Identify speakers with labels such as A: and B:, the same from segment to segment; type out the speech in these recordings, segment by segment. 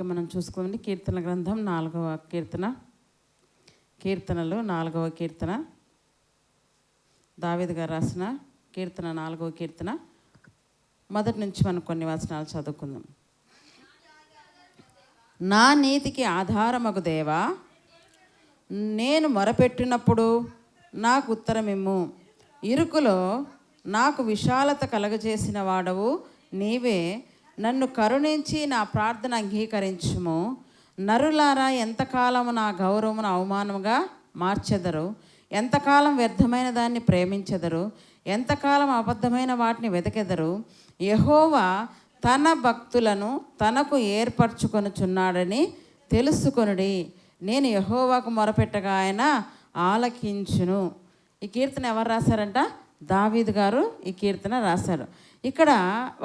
A: మనం చూసుకోండి. కీర్తన గ్రంథం 4వ కీర్తన, కీర్తనలు 4వ కీర్తన, దావీదు గారు రాసిన కీర్తన 4వ కీర్తన మొదటి నుంచి మనం కొన్ని వచనాలు చదువుకుందాం. నా నీతికి ఆధారమగు దేవా, నేను మొరపెట్టినప్పుడు నాకు ఉత్తరమిమ్ము. ఇరుకులో నాకు విశాలత కలగజేసిన వాడవు నీవే. నన్ను కరుణించి నా ప్రార్థన అంగీకరించుము. నరులారా ఎంతకాలము నా గౌరవమును అవమానముగా మార్చెదరు, ఎంతకాలం వ్యర్థమైన దాన్ని ప్రేమించెదరు, ఎంతకాలం అబద్ధమైన వాటిని వెతకెదరు. యెహోవా తన భక్తులను తనకు ఏర్పరచుకొనుచున్నాడని తెలుసుకొనుడి. నేను యెహోవాకు మొరపెట్టగా ఆయన ఆలకించును. ఈ కీర్తన ఎవరు రాశారంట? దావీదు గారు ఈ కీర్తన రాశారు. ఇక్కడ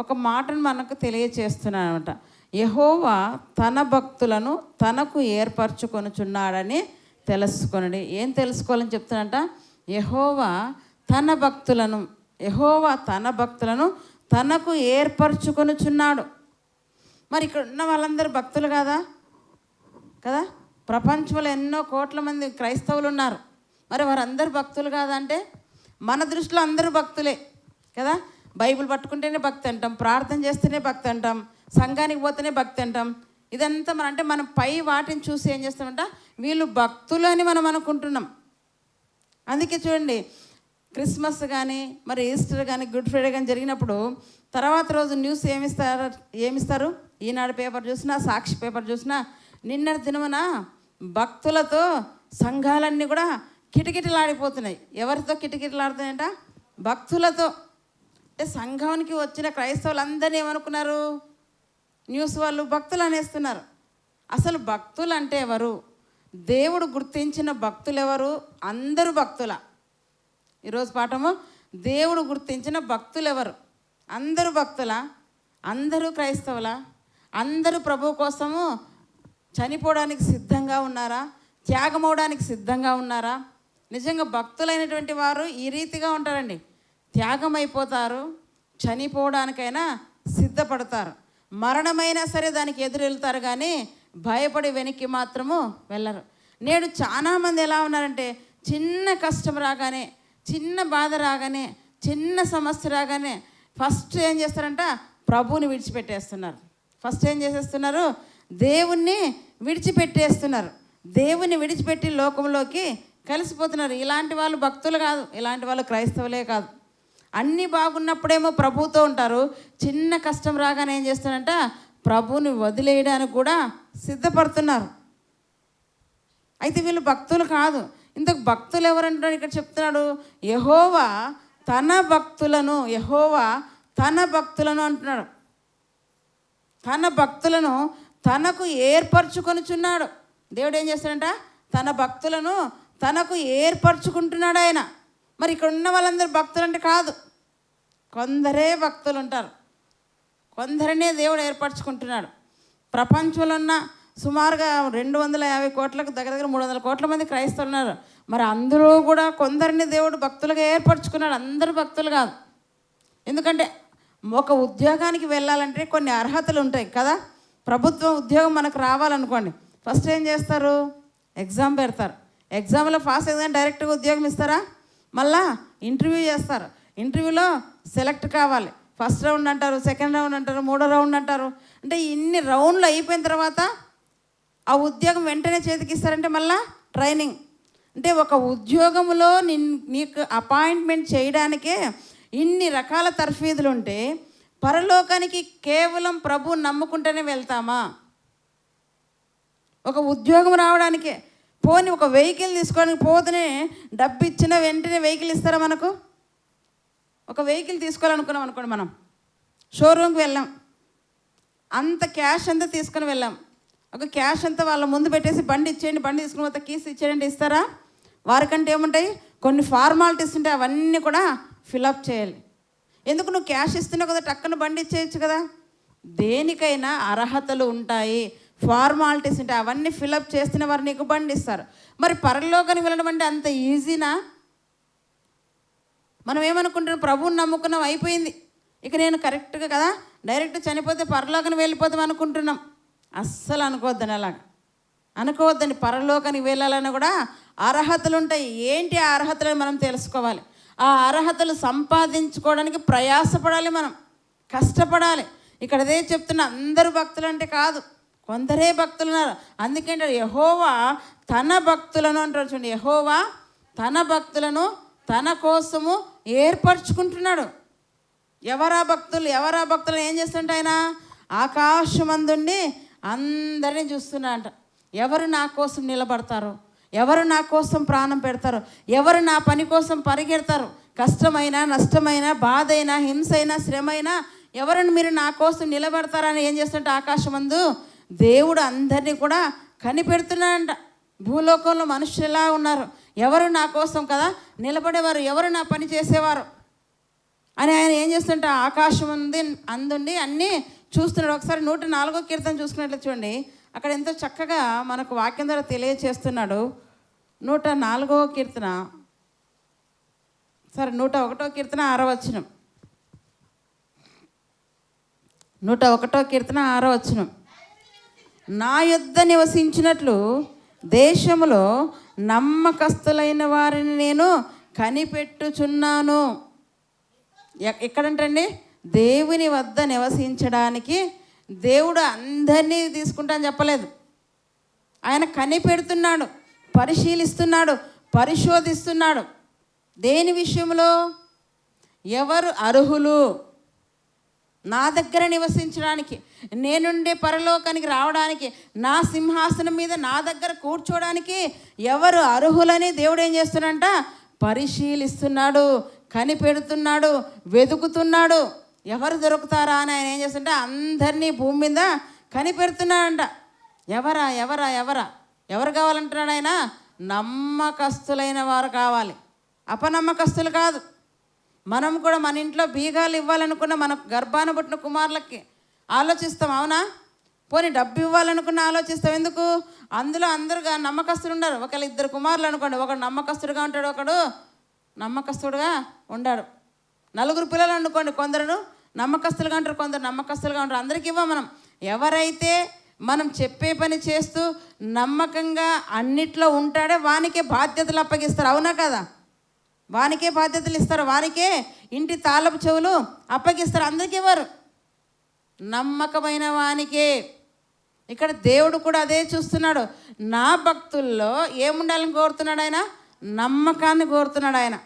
A: ఒక మాటను మనకు తెలియచేస్తున్నాడు అనమాట. యెహోవా తన భక్తులను తనకు ఏర్పరచుకొనుచున్నాడని తెలుసుకొనడి. ఏం తెలుసుకోవాలని చెప్తున్నాడంట? యెహోవా తన భక్తులను తనకు ఏర్పరచుకొనుచున్నాడు. మరి ఇక్కడ ఉన్న వాళ్ళందరూ భక్తులు కదా కదా ప్రపంచంలో ఎన్నో కోట్ల మంది క్రైస్తవులు ఉన్నారు. మరి వారందరూ భక్తులు కాదంటే మన దృష్టిలో అందరూ భక్తులే కదా. బైబిల్ పట్టుకుంటేనే భక్తి అంటాం, ప్రార్థన చేస్తేనే భక్తి అంటాం, సంఘానికి పోతేనే భక్తి అంటాం. ఇదంతా మనం పై వాటిని చూసి ఏం చేస్తామంట, వీళ్ళు భక్తులు అని మనం అనుకుంటున్నాం. అందుకే చూడండి, క్రిస్మస్ కానీ మరి ఈస్టర్ కానీ గుడ్ ఫ్రైడే కానీ జరిగినప్పుడు తర్వాత రోజు న్యూస్ ఏమిస్తారు? ఈనాడు పేపర్ చూసినా, సాక్షి పేపర్ చూసినా, నిన్నటి దినమున భక్తులతో సంఘాలన్నీ కూడా కిటకిటలాడిపోతున్నాయి. ఎవరితో కిటకిటలాడుతున్నాయంట? భక్తులతో. అంటే సంఘానికి వచ్చిన క్రైస్తవులు అందరినీ ఏమనుకున్నారు? న్యూస్ వాళ్ళు భక్తులు అనేస్తున్నారు. అసలు భక్తులు అంటే ఎవరు? దేవుడు గుర్తించిన భక్తులు ఎవరు? అందరూ భక్తుల. ఈరోజు పాఠము, దేవుడు గుర్తించిన భక్తులు ఎవరు? అందరూ భక్తుల? అందరూ క్రైస్తవుల? అందరూ ప్రభు కోసము చనిపోవడానికి సిద్ధంగా ఉన్నారా? త్యాగమవడానికి సిద్ధంగా ఉన్నారా? నిజంగా భక్తులైనటువంటి వారు ఈ రీతిగా ఉంటారండి. త్యాగం అయిపోతారు, చనిపోవడానికైనా సిద్ధపడతారు, మరణమైనా సరే దానికి ఎదురు వెళ్తారు, కానీ భయపడి వెనక్కి మాత్రము వెళ్ళరు. నేడు చాలామంది ఎలా ఉన్నారంటే, చిన్న కష్టం రాగానే, చిన్న బాధ రాగానే, చిన్న సమస్య రాగానే ఫస్ట్ ఏం చేస్తారంట? ప్రభువుని విడిచిపెట్టేస్తున్నారు. ఫస్ట్ ఏం చేసేస్తున్నారు? దేవుణ్ణి విడిచిపెట్టేస్తున్నారు. దేవుని విడిచిపెట్టి లోకంలోకి కలిసిపోతున్నారు. ఇలాంటి వాళ్ళు భక్తులు కాదు, ఇలాంటి వాళ్ళు క్రైస్తవులే కాదు. అన్నీ బాగున్నప్పుడేమో ప్రభువుతో ఉంటారు, చిన్న కష్టం రాగానే ఏం చేస్తారంట? ప్రభువుని వదిలేయడానికి కూడా సిద్ధపడుతున్నారు. అయితే వీళ్ళు భక్తులు కాదు. ఇంతకు భక్తులు ఎవరంటున్నారు? ఇక్కడ చెప్తున్నాడు, యెహోవా తన భక్తులను అంటున్నాడు. తన భక్తులను తనకు ఏర్పరచుకొనుచున్నాడు. దేవుడు ఏం చేస్తాడంట? తన భక్తులను తనకు ఏర్పరచుకుంటున్నాడు ఆయన. మరి ఇక్కడ ఉన్న వాళ్ళందరూ భక్తులు అంటే కాదు, కొందరే భక్తులు ఉంటారు, కొందరినే దేవుడు ఏర్పరచుకుంటున్నాడు. ప్రపంచంలో ఉన్న సుమారుగా 250 కోట్లకు దగ్గర 300 కోట్ల మంది క్రైస్తవులు ఉన్నారు. మరి అందరూ కూడా కొందరిని దేవుడు భక్తులుగా ఏర్పరచుకున్నాడు. అందరూ భక్తులు కాదు. ఎందుకంటే ఒక ఉద్యోగానికి వెళ్ళాలంటే కొన్ని అర్హతలు ఉంటాయి కదా. ప్రభుత్వ ఉద్యోగం మనకు రావాలనుకోండి, ఫస్ట్ ఏం చేస్తారు? ఎగ్జామ్ పెడతారు. ఎగ్జామ్లో పాస్ అయితే డైరెక్ట్గా ఉద్యోగం ఇస్తారా? మళ్ళా ఇంటర్వ్యూ చేస్తారు. ఇంటర్వ్యూలో సెలెక్ట్ కావాలి. ఫస్ట్ రౌండ్ అంటారు, సెకండ్ రౌండ్ అంటారు, మూడో రౌండ్ అంటారు. అంటే ఇన్ని రౌండ్లు అయిపోయిన తర్వాత ఆ ఉద్యోగం వెంటనే చేతికి ఇస్తారంటే మళ్ళా ట్రైనింగ్. అంటే ఒక ఉద్యోగంలో నీకు అపాయింట్మెంట్ చేయడానికే ఇన్ని రకాల తర్ఫీదులు ఉంటే, పరలోకానికి కేవలం ప్రభువు నమ్ముకుంటేనే వెళ్తామా? ఒక ఉద్యోగం రావడానికే, పోనీ ఒక వెహికల్ తీసుకోవడానికి పోతేనే డబ్బు ఇచ్చిన వెంటనే వెహికల్ ఇస్తారా మనకు? ఒక వెహికల్ తీసుకోవాలనుకున్నాం అనుకోండి, మనం షోరూమ్కి వెళ్ళాం, అంత క్యాష్ అంతా తీసుకొని వెళ్ళాం. ఒక క్యాష్ అంతా వాళ్ళ ముందు పెట్టేసి బండి ఇచ్చేయండి, బండి తీసుకుని పోతే కీస్ ఇచ్చేయండి ఇస్తారా? వారికంటే ఏముంటాయి? కొన్ని ఫార్మాలిటీస్ ఉంటాయి, అవన్నీ కూడా ఫిలప్ చేయాలి. ఎందుకు? నువ్వు క్యాష్ ఇస్తున్నావు కదా, టక్కున బండి ఇచ్చేయచ్చు కదా. దేనికైనా అర్హతలు ఉంటాయి, ఫార్మాలిటీస్ ఉంటాయి, అవన్నీ ఫిలప్ చేస్తున్న వారు నీకు బండి ఇస్తారు. మరి పరలోకానికి వెళ్ళడం అంటే అంత ఈజీనా? మనం ఏమనుకుంటున్నాం? ప్రభువుని నమ్ముకున్నాం, అయిపోయింది, ఇక నేను కరెక్ట్గా కదా డైరెక్ట్ చనిపోతే పరలోకానికి వెళ్ళిపోతాం అనుకుంటున్నాం. అస్సలు అనుకోవద్దని అలాగా అనుకోవద్దని. పరలోకానికి వెళ్ళాలని కూడా అర్హతలు ఉంటాయి. ఏంటి ఆ అర్హతలను మనం తెలుసుకోవాలి. ఆ అర్హతలు సంపాదించుకోవడానికి ప్రయాసపడాలి, మనం కష్టపడాలి. ఇక్కడ అదే చెప్తున్నా, అందరూ భక్తులు అంటే కాదు, కొందరే భక్తులు ఉన్నారు. అందుకంటే యెహోవా తన భక్తులను అంటారు చూడండి. యెహోవా తన భక్తులను తన కోసము ఏర్పరచుకుంటున్నాడు. ఎవరా భక్తులు? ఎవరా భక్తులను ఏం చేస్తుంటే ఆయన ఆకాశమందుండి అందరినీ చూస్తున్నా అంట. ఎవరు నా కోసం నిలబడతారు, ఎవరు నా కోసం ప్రాణం పెడతారు, ఎవరు నా పని కోసం పరిగెడతారు, కష్టమైనా నష్టమైనా బాధైనా హింసైనా శ్రమైనా ఎవరిని మీరు నా కోసం నిలబడతారని ఏం చేస్తుంటే ఆకాశమందు దేవుడు అందరినీ కూడా కనిపెడుతున్నాడంట. భూలోకంలో మనుషులు ఎలా ఉన్నారు, ఎవరు నా కోసం కదా నిలబడేవారు, ఎవరు నా పని చేసేవారు అని ఆయన ఏం చేస్తుంటే ఆకాశం అందుండి అన్నీ చూస్తున్నాడు. ఒకసారి 104వ కీర్తన చూసుకున్నట్లు చూడండి, అక్కడ ఎంతో చక్కగా మనకు వాక్యం ద్వారా తెలియచేస్తున్నాడు. 104వ కీర్తన, సరే 101వ కీర్తన 6వ వచనం. 101వ కీర్తన 6వ వచనం. నా యొద్ద నివసించినట్లు దేశములో నమ్మకస్తులైన వారిని నేను కనిపెట్టుచున్నాను. ఎక్కడంటండి? దేవుని వద్ద నివసించడానికి దేవుడు అందరినీ తీసుకుంటానని చెప్పలేదు. ఆయన కనిపెడుతున్నాడు, పరిశీలిస్తున్నాడు, పరిశోధిస్తున్నాడు. దేని విషయంలో? ఎవరు అర్హులు నా దగ్గర నివసించడానికి, నేనుండే పరలోకానికి రావడానికి, నా సింహాసనం మీద నా దగ్గర కూర్చోడానికి ఎవరు అర్హులని దేవుడు ఏం చేస్తున్నాడంట? పరిశీలిస్తున్నాడు, కనిపెడుతున్నాడు, వెతుకుతున్నాడు. ఎవరు దొరుకుతారా అని ఆయన ఏం చేస్తుంటే అందరినీ భూమి మీద కనిపెడుతున్నాడంట. ఎవరా ఎవరా ఎవరా ఎవరు కావాలంటున్నాడు ఆయన? నమ్మకస్తులైన వారు కావాలి, అపనమ్మకస్తులు కాదు. మనం కూడా మన ఇంట్లో బీగాలు ఇవ్వాలనుకున్న మనకు గర్భాన పుట్టిన కుమారులకి ఆలోచిస్తాం, అవునా? పోనీ డబ్బు ఇవ్వాలనుకున్న ఆలోచిస్తాం. ఎందుకు? అందులో అందరుగా నమ్మకస్తులు ఉన్నారు. ఒకవేళ 2 కుమారులు అనుకోండి, ఒకడు నమ్మకస్తుడుగా ఉంటాడు, ఒకడు నమ్మకస్తుడుగా ఉండాడు. 4 పిల్లలు అనుకోండి, కొందరు నమ్మకస్తులుగా ఉంటారు, కొందరు నమ్మకస్తులుగా ఉంటారు. అందరికీ ఇవ్వం మనం. ఎవరైతే మనం చెప్పే పని చేస్తూ నమ్మకంగా అన్నిట్లో ఉంటాడో వానికే బాధ్యతలు అప్పగిస్తారు, అవునా కదా? వానికే బాధ్యతలు ఇస్తారు, వానికే ఇంటి తాళపు చెవులు అప్పగిస్తారు. అందరికీ ఇవ్వరు, నమ్మకమైన వానికే. ఇక్కడ దేవుడు కూడా అదే చూస్తున్నాడు. నా భక్తుల్లో ఏముండాలని కోరుతున్నాడు ఆయన? నమ్మకాన్ని కోరుతున్నాడు ఆయన.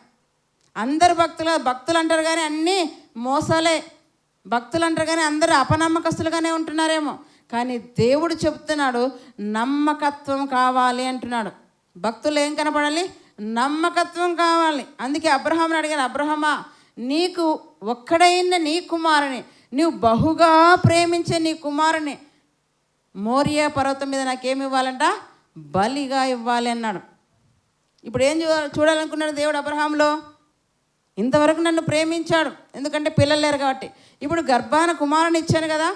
A: అందరు భక్తులు అంటారు కానీ అన్నీ మోసాలే. భక్తులు అంటారు కానీ అందరూ అపనమ్మకస్తులుగానే ఉంటున్నారేమో. కానీ దేవుడు చెప్తున్నాడు నమ్మకత్వం కావాలి అంటున్నాడు. భక్తులు ఏం కనపడాలి? నమ్మకత్వం కావాలి. అందుకే అబ్రహాముని అడిగాను, అబ్రహమా, నీకు ఒక్కడైన నీ కుమారుని, నీవు బహుగా ప్రేమించే నీ కుమారుని మోరియా పర్వతం మీద నాకేమి ఇవ్వాలంట? బలిగా ఇవ్వాలి అన్నాడు. ఇప్పుడు ఏం చూడాలనుకున్నాడు దేవుడు అబ్రహాంలో? ఇంతవరకు నన్ను ప్రేమించాడు, ఎందుకంటే పిల్లలు లేరు కాబట్టి. ఇప్పుడు గర్భాన కుమారుని ఇచ్చాను కదా,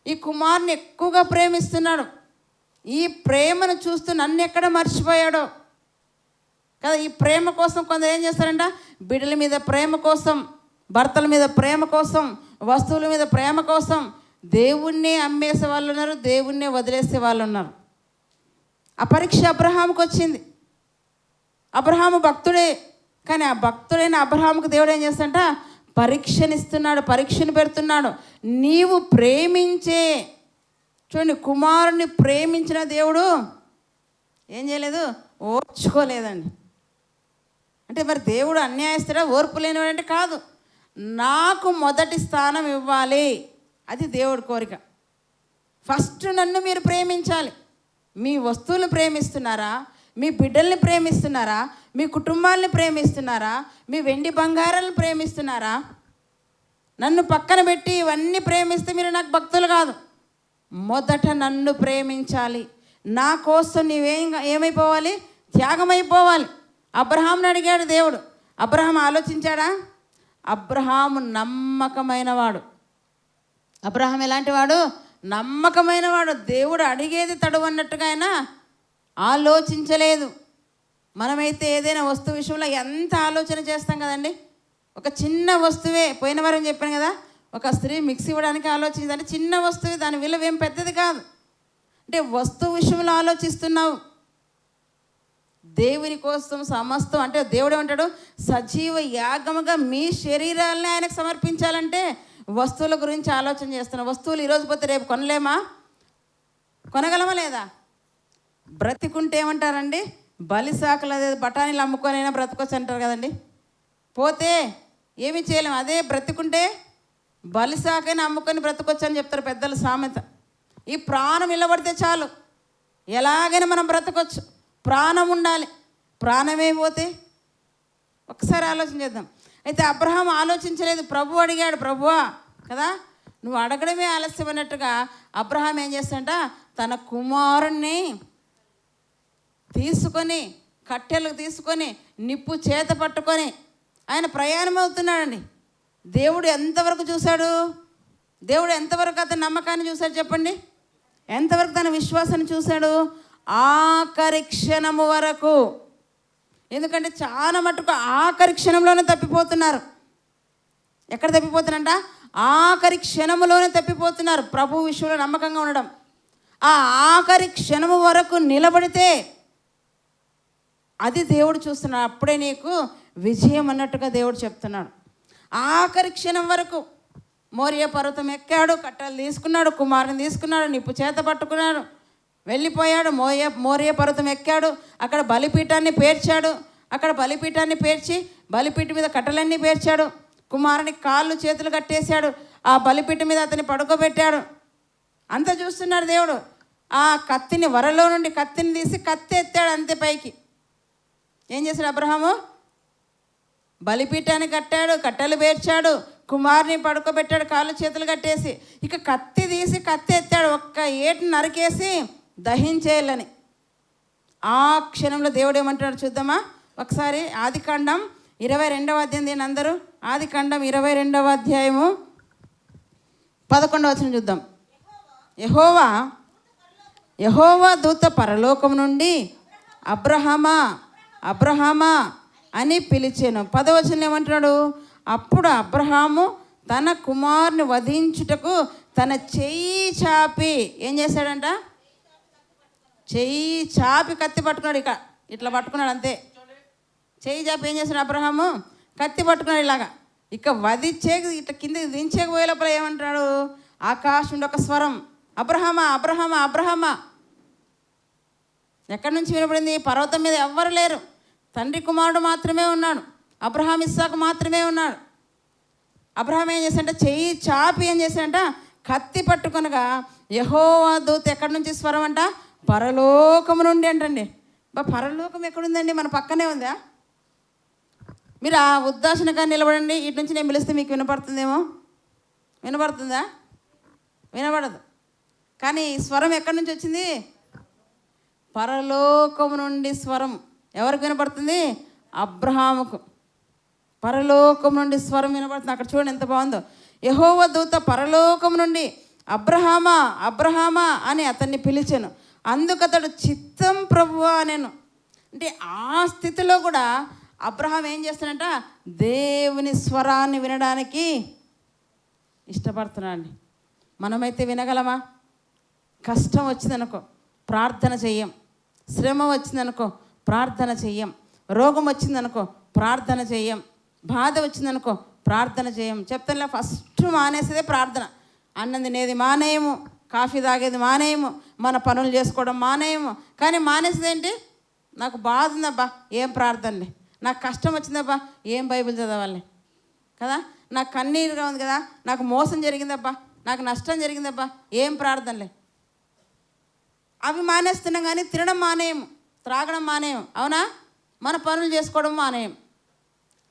A: ఈ కుమారుని ఎక్కువగా ప్రేమిస్తున్నాడు. ఈ ప్రేమను చూస్తూ నన్ను ఎక్కడ మర్చిపోయాడో కదా. ఈ ప్రేమ కోసం కొందరు ఏం చేస్తారంట? బిడ్డల మీద ప్రేమ కోసం, భర్తల మీద ప్రేమ కోసం, వస్తువుల మీద ప్రేమ కోసం దేవుణ్ణే అమ్మేసే వాళ్ళు ఉన్నారు, దేవుణ్ణే వదిలేసే వాళ్ళు ఉన్నారు. ఆ పరీక్ష అబ్రహాముకు వచ్చింది. అబ్రహాము భక్తుడే, కానీ ఆ భక్తుడైన అబ్రహాముకు దేవుడు ఏం చేస్తాడంట? పరీక్షనిస్తున్నాడు, పరీక్షను పెడుతున్నాడు. నీవు ప్రేమించే, చూడండి, కుమారుని ప్రేమించిన దేవుడు ఏం చేయలేదు? ఓర్చుకోలేదండి. అంటే మరి దేవుడు అన్యాయస్తుడా, ఓర్పు లేనివాడంటే కాదు. నాకు మొదటి స్థానం ఇవ్వాలి, అది దేవుడి కోరిక. ఫస్ట్ నన్ను మీరు ప్రేమించాలి. మీ వస్తువులు ప్రేమిస్తున్నారా? మీ బిడ్డల్ని ప్రేమిస్తున్నారా? మీ కుటుంబాలని ప్రేమిస్తున్నారా? మీ వెండి బంగారాలను ప్రేమిస్తున్నారా? నన్ను పక్కన పెట్టి ఇవన్నీ ప్రేమిస్తే మీరు నాకు భక్తులు కాదు. మొదట నన్ను ప్రేమించాలి. నా కోసం ఏమైపోవాలి? త్యాగమైపోవాలి. అబ్రహాముని అడిగాడు దేవుడు. అబ్రహాం ఆలోచించాడా? అబ్రహాము నమ్మకమైన వాడు. అబ్రహాం ఎలాంటి వాడు? నమ్మకమైన వాడు. దేవుడు అడిగేది తడువన్నట్టుగా ఆయన ఆలోచించలేదు. మనమైతే ఏదైనా వస్తువు విషయంలో ఎంత ఆలోచన చేస్తాం కదండి. ఒక చిన్న వస్తువే, పోయిన వారం చెప్పాను కదా, ఒక స్త్రీ మిక్సీ ఇవ్వడానికి ఆలోచించిందంటే చిన్న వస్తువే, దాని విలువ ఏం పెద్దది కాదు. అంటే వస్తువు విషయంలో ఆలోచిస్తున్నావు. దేవుని కోసం సమస్తం అంటే దేవుడు ఏమంటాడు, సజీవ యాగముగా మీ శరీరాలని ఆయనకు సమర్పించాలంటే వస్తువుల గురించి ఆలోచన చేస్తున్నావు. వస్తువులు ఈరోజు పోతే రేపు కొనలేమా? కొనగలమా లేదా? బ్రతికుంటే ఏమంటారండి, బలిసాకలు అదే బఠానీలు అమ్ముకొనైనా బ్రతకొచ్చు అంటారు కదండి. పోతే ఏమి చేయలేము. అదే బ్రతికుంటే బలిసాకైనా అమ్ముకొని బ్రతకొచ్చు అని చెప్తారు పెద్దలు సామెత. ఈ ప్రాణం నిలబడితే చాలు, ఎలాగైనా మనం బ్రతకొచ్చు. ప్రాణం ఉండాలి. ప్రాణమే పోతే ఒకసారి ఆలోచన చేద్దాం. అయితే అబ్రహాం ఆలోచించలేదు, ప్రభు అడిగాడు, ప్రభువా కదా నువ్వు అడగడమే ఆలస్యమైనట్టుగా అబ్రహాం ఏం చేస్తాడంట, తన కుమారుణ్ణి తీసుకొని కట్టెలు తీసుకొని నిప్పు చేత పట్టుకొని ఆయన ప్రయాణం అవుతున్నాడండి. దేవుడు ఎంతవరకు చూశాడు? దేవుడు ఎంతవరకు అతని నమ్మకాన్ని చూశాడు చెప్పండి? ఎంతవరకు తన విశ్వాసాన్ని చూశాడు? ఆఖరి క్షణము వరకు. ఎందుకంటే చాలా మటుకు ఆఖరి క్షణంలోనే తప్పిపోతున్నారు. ఎక్కడ తప్పిపోతున్నారంట? ఆఖరి క్షణములోనే తప్పిపోతున్నారు ప్రభు విషయంలో నమ్మకంగా ఉండడం. ఆ ఆఖరి క్షణము వరకు నిలబడితే అది దేవుడు చూస్తున్నాడు. అప్పుడే నీకు విజయం అన్నట్టుగా దేవుడు చెప్తున్నాడు. ఆఖరి క్షణం వరకు మోరియా పర్వతం ఎక్కాడు, కట్టెలు తీసుకున్నాడు, కుమారుని తీసుకున్నాడు, నిప్పు చేత పట్టుకున్నాడు, వెళ్ళిపోయాడు. మోరియా పర్వతం ఎక్కాడు, అక్కడ బలిపీఠాన్ని పేర్చాడు. అక్కడ బలిపీఠాన్ని పేర్చి బలిపీఠం మీద కట్టెలన్నీ పేర్చాడు. కుమారుని కాళ్ళు చేతులు కట్టేశాడు, ఆ బలిపీఠం మీద అతన్ని పడుకోబెట్టాడు. అంతా చూస్తున్నాడు దేవుడు. ఆ కత్తిని వరలో నుండి కత్తిని తీసి కత్తి ఎత్తాడు అంతే పైకి. ఏం చేశాడు అబ్రహాము? బలిపీఠాన్ని కట్టాడు, కట్టెలు పేర్చాడు, కుమారుని పడుకోబెట్టాడు కాళ్ళు చేతులు కట్టేసి. ఇక కత్తి తీసి కత్తి ఎత్తాడు, ఒక్క ఏటుని నరికేసి దహించేయాలని. ఆ క్షణంలో దేవుడు ఏమంటాడు చూద్దామా ఒకసారి. ఆదికాండం 22వ అధ్యాయం. దీని అందరూ ఆదికాండం 22వ అధ్యాయము 11వ వచనం చూద్దాం. యెహోవా దూత పరలోకం నుండి అబ్రహామా అబ్రహామా అని పిలిచాను. 10వ వచనం ఏమంటున్నాడు? అప్పుడు అబ్రహాము తన కుమారుని వధించుటకు తన చెయ్యి చాపి ఏం చేశాడంట? చెయ్యి చాపి కత్తి పట్టుకున్నాడు. ఇక ఇట్లా పట్టుకున్నాడు అంతే. చెయ్యి చాపి ఏం చేశాడు అబ్రహాము? కత్తి పట్టుకున్నాడు ఇలాగా. ఇక వధించేకి ఇట్లా కింద దించేకపోయే లోపల ఏమంటున్నాడు? ఆకాశం నుండి ఒక స్వరం, అబ్రహామా అబ్రహామా అబ్రహామా. ఎక్కడి నుంచి వినపడింది? పర్వతం మీద ఎవ్వరు లేరు, తండ్రి కుమారుడు మాత్రమే ఉన్నాడు, అబ్రహాం ఇస్సాకు మాత్రమే ఉన్నాడు. అబ్రహాం ఏం చేశాడంటే చెయ్యి చాపి ఏం చేశాడంట? కత్తి పట్టుకొనగా యెహోవా దూత ఎక్కడి నుంచి స్వరం అంట? పరలోకము నుండి అంటండి. పరలోకం ఎక్కడుందండి? మన పక్కనే ఉందా? మీరు ఆ ఉద్దాసనగా నిలబడండి. ఇటు నుంచి నేను పిలిస్తే మీకు వినపడుతుందేమో. వినపడుతుందా? వినపడదు. కానీ స్వరం ఎక్కడి నుంచి వచ్చింది? పరలోకము నుండి స్వరం ఎవరికి వినపడుతుంది? అబ్రహాముకు. పరలోకం నుండి స్వరం వినపడుతుంది. అక్కడ చూడండి ఎంత బాగుందో. యెహోవా దూత పరలోకం నుండి అబ్రహామా అబ్రహామా అని అతన్ని పిలిచాను. అందుకు అతడు చిత్తం ప్రభువా నేను. అంటే ఆ స్థితిలో కూడా అబ్రహాం ఏం చేస్తాడంట? దేవుని స్వరాన్ని వినడానికి ఇష్టపడుతున్నాడు. మనమైతే వినగలమా? కష్టం వచ్చిందనుకో ప్రార్థన చెయ్యం, శ్రమ వచ్చిందనుకో ప్రార్థన చెయ్యం, రోగం వచ్చిందనుకో ప్రార్థన చెయ్యం, బాధ వచ్చిందనుకో ప్రార్థన చేయం. చెప్తానులే, ఫస్ట్ మానేసేదే ప్రార్థన. అన్నం తినేది మానేయము, కాఫీ తాగేది మానేయము, మన పనులు చేసుకోవడం మానేయము. కానీ మానేసేది ఏంటి? నాకు బాధ ఉందబ్బా, ఏం ప్రార్థనలే. నాకు కష్టం వచ్చిందబ్బా, ఏం బైబిల్ చదవాలి కదా. నాకు కన్నీరుగా ఉంది కదా, నాకు మోసం జరిగిందబ్బా, నాకు నష్టం జరిగిందబ్బా, ఏం ప్రార్థనలే. అవి మానేస్తున్నాం కానీ తినడం మానేయము, త్రాగడం మానేయం, అవునా? మన పనులు చేసుకోవడం మానేయం.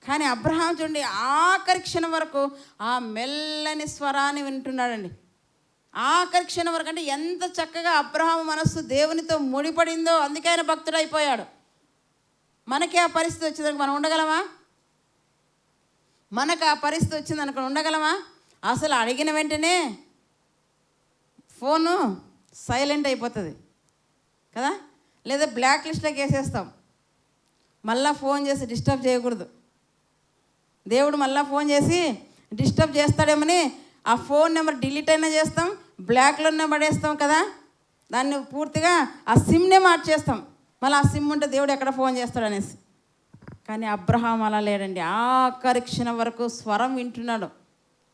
A: కానీ అబ్రహాం చూడండి ఆఖరి క్షణం వరకు ఆ మెల్లని స్వరాన్ని వింటున్నాడండి. ఆఖరి క్షణం వరకు అంటే ఎంత చక్కగా అబ్రహాము మనస్సు దేవునితో ముడిపడిందో, అందుకే ఆయన భక్తుడైపోయాడు. మనకి ఆ పరిస్థితి వచ్చిందనుకో మనం ఉండగలమా? మనకు ఆ పరిస్థితి వచ్చిందనుకో ఉండగలమా? అసలు అడిగిన వెంటనే ఫోను సైలెంట్ అయిపోతుంది కదా, లేదా బ్లాక్ లిస్ట్లోకి వేసేస్తాం. మళ్ళీ ఫోన్ చేసి డిస్టర్బ్ చేయకూడదు. దేవుడు మళ్ళీ ఫోన్ చేసి డిస్టర్బ్ చేస్తాడేమని ఆ ఫోన్ నెంబర్ డిలీట్ అయినా చేస్తాం, బ్లాక్లోనే పడేస్తాం కదా. దాన్ని పూర్తిగా ఆ సిమ్నే మార్చేస్తాం. మళ్ళీ ఆ సిమ్ ఉంటే దేవుడు ఎక్కడ ఫోన్ చేస్తాడు అనేసి. కానీ అబ్రహాం అలా లేడండి. ఆఖరి క్షణం వరకు స్వరం వింటున్నాడు.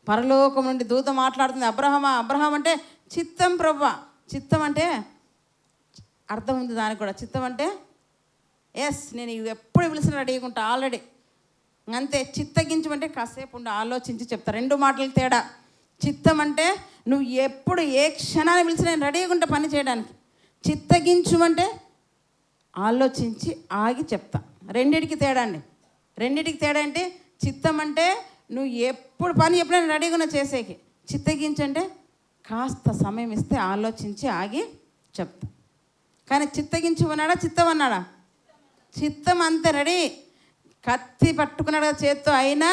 A: పరలోకం నుండి దూత మాట్లాడుతుంది, అబ్రహామా అబ్రహాం అంటే చిత్తం ప్రభువా. చిత్తం అంటే అర్థం ఉంది దానికి కూడా. చిత్తం అంటే ఎస్, నేను ఎప్పుడు పిలిచిన రెడీగా ఉంటా ఆల్రెడీ, అంతే. చిత్తగించమంటే కాసేపు ఉండి ఆలోచించి చెప్తా. రెండు మాటలకు తేడా. చిత్తం అంటే నువ్వు ఎప్పుడు ఏ క్షణాన్ని పిలిచి నేను రెడీగా ఉంటా పని చేయడానికి. చిత్తగించమంటే ఆలోచించి ఆగి చెప్తా. రెండిటికి తేడా అండి. రెండిటికి తేడా అంటే చిత్తం అంటే నువ్వు ఎప్పుడు పని ఎప్పుడైనా రెడీగా ఉన్నా చేసేకి. చిత్తగించంటే కాస్త సమయం ఇస్తే ఆలోచించి ఆగి చెప్తా. కానీ చిత్తగించమన్నాడా చిత్తం అన్నాడా? చిత్తం అంతే, రెడీ. కత్తి పట్టుకున్నాడు కదా చేత్తో, అయినా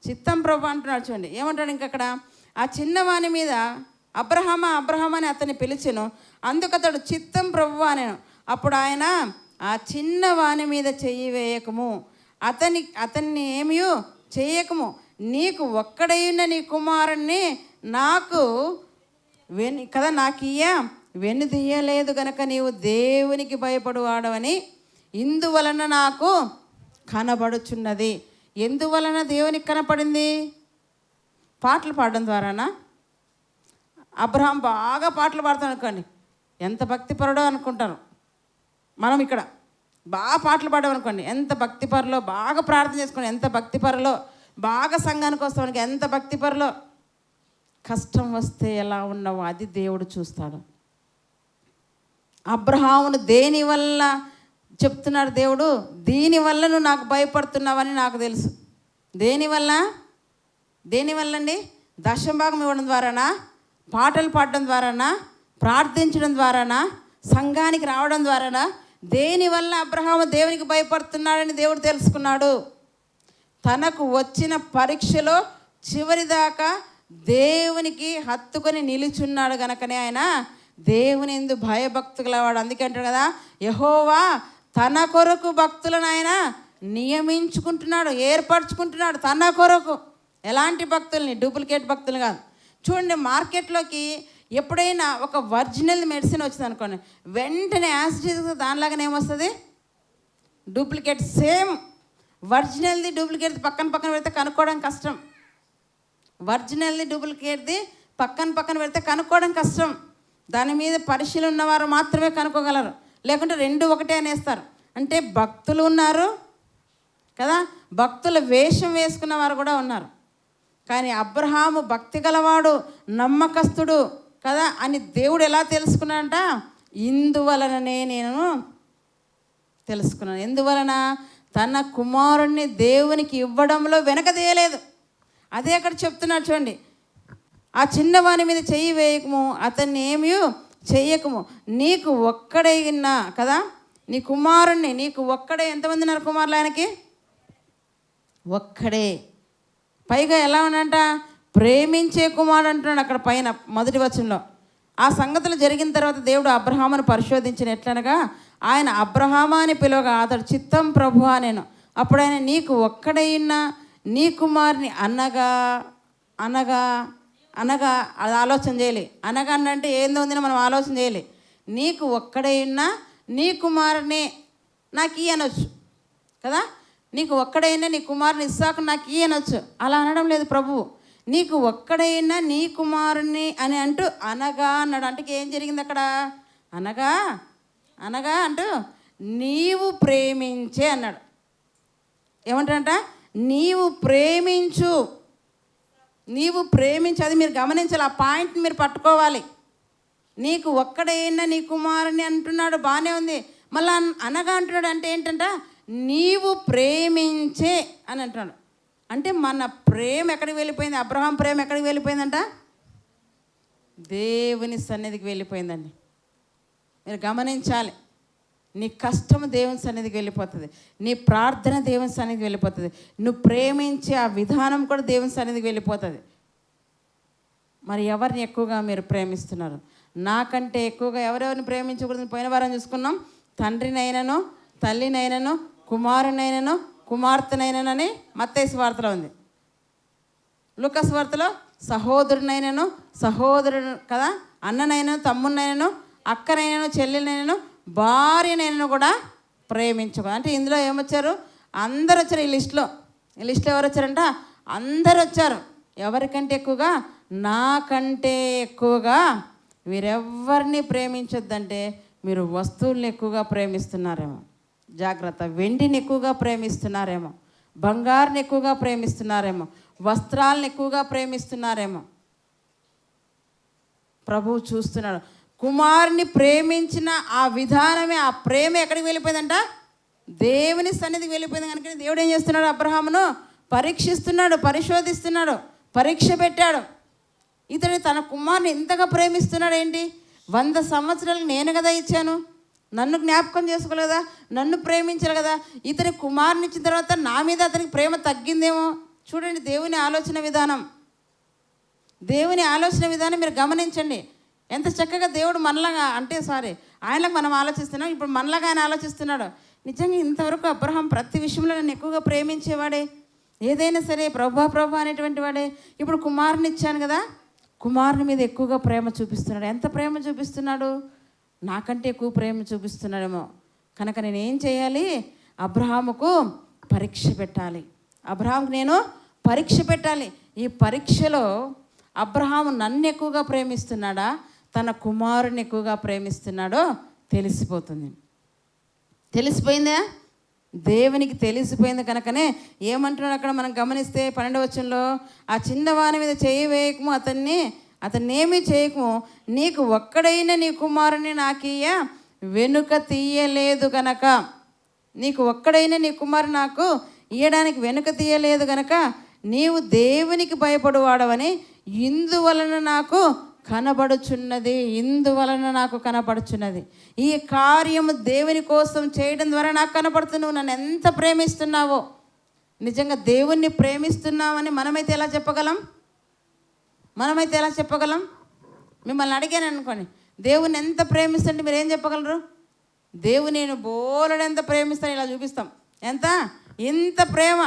A: చిత్తం ప్రభు అంటున్నాడు. చూడండి ఏమంటాడు ఇంకక్కడ, ఆ చిన్నవాని మీద అబ్రహామా అబ్రహాం అని అతన్ని పిలిచెను, అందుకు అతడు చిత్తం ప్రభు అనేను. అప్పుడు ఆయన, ఆ చిన్నవాని మీద చెయ్యి వేయకము, అతన్ని ఏమీ చేయకము, నీకు ఒక్కడైన నీ కుమారుణ్ణి నాకు నాకు వెన్నుదీయలేదు గనక నీవు దేవునికి భయపడువాడవని ఇందువలన నాకు కనబడుచున్నది. ఎందువలన దేవునికి కనపడింది? పాటలు పాడడం ద్వారానా? అబ్రహాం బాగా పాటలు పాడతాను అనుకోండి, ఎంత భక్తిపరుడో అనుకుంటారు. మనం ఇక్కడ బాగా పాటలు పాడామనుకోండి, ఎంత భక్తిపరులో, బాగా ప్రార్థన చేసుకోండి ఎంత భక్తిపరులో, బాగా సంఘానికి వస్తానికి ఎంత భక్తిపరులో. కష్టం వస్తే ఎలా ఉన్నావో అది దేవుడు చూస్తాడు. అబ్రహామును దేనివల్ల చెప్తున్నాడు దేవుడు, దీనివల్ల నువ్వు నాకు భయపడుతున్నావని నాకు తెలుసు. దేనివల్ల అండి? దశంభాగం ఇవ్వడం ద్వారానా, పాటలు పాడడం ద్వారానా, ప్రార్థించడం ద్వారానా, సంఘానికి రావడం ద్వారానా? దేనివల్ల అబ్రహాము దేవునికి భయపడుతున్నాడని దేవుడు తెలుసుకున్నాడు. తనకు వచ్చిన పరీక్షలో చివరిదాకా దేవునికి హత్తుకొని నిలుచున్నాడు గనకనే ఆయన దేవుని యందు భయభక్తి గలవాడు. అందుకే అంటాడు కదా, యెహోవా తన కొరకు భక్తులను ఆయన నియమించుకుంటున్నాడు, ఏర్పరచుకుంటున్నాడు తన కొరకు. ఎలాంటి భక్తుల్ని? డూప్లికేట్ భక్తులు కాదు. చూడండి, మార్కెట్లోకి ఎప్పుడైనా ఒక ఒరిజినల్ మెడిసిన్ వచ్చింది అనుకోండి, వెంటనే యాసిడ్ దానిలాగానే ఏమొస్తుంది? డూప్లికేట్. సేమ్ ఒరిజినల్ది డూప్లికేట్ది పక్కన పెడితే కనుక్కోవడం కష్టం. ఒరిజినల్ది డూప్లికేట్ది పక్కన పెడితే కనుక్కోవడం కష్టం. దాని మీద పరిశీలన ఉన్నవారు మాత్రమే కనుక్కోగలరు, లేకుంటే రెండు ఒకటే అనేస్తారు. అంటే భక్తులు ఉన్నారు కదా, భక్తుల వేషం వేసుకున్న వారు కూడా ఉన్నారు. కానీ అబ్రహాము భక్తి గలవాడు, నమ్మకస్తుడు కదా అని దేవుడు ఎలా తెలుసుకున్నాడంట? ఇందువలననే నేను తెలుసుకున్నాను. ఎందువలన? తన కుమారుణ్ణి దేవునికి ఇవ్వడంలో వెనకదేయలేదు. అదే అక్కడ చెప్తున్నాడు చూడండి, ఆ చిన్నవాని మీద చెయ్యి వేయకము, అతన్ని ఏమీ చెయ్యకము, నీకు ఒక్కడైనా కదా నీ కుమారుణ్ణి, నీకు ఒక్కడే. ఎంతమంది ఉన్నారు కుమారులు ఆయనకి? ఒక్కడే. పైగా ఎలా ఉన్నంట? ప్రేమించే కుమారుడు అంటున్నాడు అక్కడ పైన మొదటి వచనంలో. ఆ సంగతులు జరిగిన తర్వాత దేవుడు అబ్రహామును పరిశోధించిన ఎట్లనగా, ఆయన అబ్రహామా అని పిలువగా అతడు చిత్తం ప్రభువా నేను. అప్పుడు ఆయన, నీకు ఒక్కడైనా నీ కుమారుని అనగా అది ఆలోచన చేయాలి. అనగా అంటే ఏందో ఉందని మనం ఆలోచన చేయాలి. నీకు ఒక్కడైనా నీ కుమారుని నాకు ఇయ్యి అనొచ్చు కదా, నీకు ఒక్కడైనా నీ కుమారుని ఇస్సాకు నాకు ఇయ్యి అనొచ్చు. అలా అనడం లేదు ప్రభువు. నీకు ఒక్కడైనా నీ కుమారుని అని అంటూ అనగా అన్నాడు. అంటే ఏం జరిగింది అక్కడ? అనగా అంటూ నీవు ప్రేమించే అన్నాడు. ఏమంటాడంట? నీవు ప్రేమించు. అది మీరు గమనించాలి, ఆ పాయింట్ మీరు పట్టుకోవాలి. నీకు ఒక్కడైనా నీ కుమారుని అంటున్నాడు, బాగానే ఉంది. మళ్ళీ అనగా అంటున్నాడు అంటే ఏంటంట? నీవు ప్రేమించే అని అంటున్నాడు. అంటే మన ప్రేమ ఎక్కడికి వెళ్ళిపోయింది? అబ్రహాం ప్రేమ ఎక్కడికి వెళ్ళిపోయిందంట? దేవుని సన్నిధికి వెళ్ళిపోయిందండి. మీరు గమనించాలి. నీ కష్టం దేవుని సన్నిధికి వెళ్ళిపోతుంది, నీ ప్రార్థన దేవుని సన్నిధికి వెళ్ళిపోతుంది, నువ్వు ప్రేమించే ఆ విధానం కూడా దేవుని సన్నిధికి వెళ్ళిపోతుంది. మరి ఎవరిని ఎక్కువగా మీరు ప్రేమిస్తున్నారు? నాకంటే ఎక్కువగా ఎవరెవరిని ప్రేమించకూడదని పోయిన వారం చూసుకున్నాం. తండ్రినైనను, తల్లినైనను, కుమారునైనను, కుమార్తెనైనని మత్తయి సువార్తలో ఉంది. లూకా సువార్తలో సహోదరునైనను, సహోదరుడు కదా, అన్ననైనను, తమ్మునైనను, అక్కనైనా చెల్లెలైనా భార్యనైనా కూడా ప్రేమించుకో. అంటే ఇందులో ఏమొచ్చారు? అందరు వచ్చారు. ఈ లిస్టులో ఎవరు వచ్చారంట? అందరు వచ్చారు. ఎవరికంటే ఎక్కువగా? నాకంటే ఎక్కువగా వీరెవ్వరిని ప్రేమించొద్దంటే మీరు వస్తువుల్ని ఎక్కువగా ప్రేమిస్తున్నారేమో, జాగ్రత్త. వెండిని ఎక్కువగా ప్రేమిస్తున్నారేమో, బంగారుని ఎక్కువగా ప్రేమిస్తున్నారేమో, వస్త్రాలను ఎక్కువగా ప్రేమిస్తున్నారేమో. ప్రభువు చూస్తున్నాడు. కుమారుని ప్రేమించిన ఆ విధానమే, ఆ ప్రేమ ఎక్కడికి వెళ్ళిపోయిందంట? దేవుని సన్నిధికి వెళ్ళిపోయింది. కనుక దేవుడు ఏం చేస్తున్నాడు? అబ్రహామును పరీక్షిస్తున్నాడు, పరిశోధిస్తున్నాడు, పరీక్ష పెట్టాడు. ఇతడు తన కుమారుని ఎంతగా ప్రేమిస్తున్నాడు. ఏంటి? 100 సంవత్సరాలు నేను కదా ఇచ్చాను, నన్ను జ్ఞాపకం చేసుకోలేదా, నన్ను ప్రేమించాలి కదా. ఇతని కుమారుని ఇచ్చిన తర్వాత నా మీద అతనికి ప్రేమ తగ్గిందేమో. చూడండి దేవుని ఆలోచన విధానం, దేవుని ఆలోచన విధానం మీరు గమనించండి. ఎంత చక్కగా దేవుడు మనలాగా, ఆయనకు మనం ఆలోచిస్తున్నాం, ఇప్పుడు మనలాగా ఆయన ఆలోచిస్తున్నాడు. నిజంగా ఇంతవరకు అబ్రహాం ప్రతి విషయంలో నన్ను ఎక్కువగా ప్రేమించేవాడే, ఏదైనా సరే ప్రభు అనేటువంటి వాడే. ఇప్పుడు కుమారుని ఇచ్చాను కదా, కుమారుని మీద ఎక్కువగా ప్రేమ చూపిస్తున్నాడు. ఎంత ప్రేమ చూపిస్తున్నాడు? నాకంటే ఎక్కువ ప్రేమ చూపిస్తున్నాడేమో. కనుక నేను ఏం చేయాలి? అబ్రహాముకు పరీక్ష పెట్టాలి. అబ్రహాముకు నేను పరీక్ష పెట్టాలి. ఈ పరీక్షలో అబ్రహాము నన్ను ఎక్కువగా ప్రేమిస్తున్నాడా, తన కుమారుని ఎక్కువగా ప్రేమిస్తున్నాడో తెలిసిపోతుంది. తెలిసిపోయిందా? దేవునికి తెలిసిపోయింది. కనుకనే ఏమంటున్నాడు అక్కడ మనం గమనిస్తే 12వ వచనంలో, ఆ చిన్నవాని మీద చేయి వేయకము, అతన్నేమీ చేయకము, నీకు ఒక్కడైనా నీ కుమారుని నాకీయ వెనుక తీయలేదు గనక, నీకు ఒక్కడైనా నీ కుమారుని నాకు ఇయ్యడానికి వెనుక తీయలేదు గనక నీవు దేవునికి భయపడువాడవని ఇందువలన నాకు కనబడుచున్నది. ఈ కార్యము దేవుని కోసం చేయడం ద్వారా నాకు కనపడుతుంది. నువ్వు నన్ను ఎంత ప్రేమిస్తున్నావో. నిజంగా దేవుణ్ణి ప్రేమిస్తున్నామని మనమైతే ఎలా చెప్పగలం? మిమ్మల్ని అడిగాను అనుకోండి, దేవుణ్ణి ఎంత ప్రేమిస్తుంటే మీరు ఏం చెప్పగలరు? దేవుని నేను బోలెడంత ప్రేమిస్తాను, ఇలా చూపిస్తాం. ఇంత ప్రేమ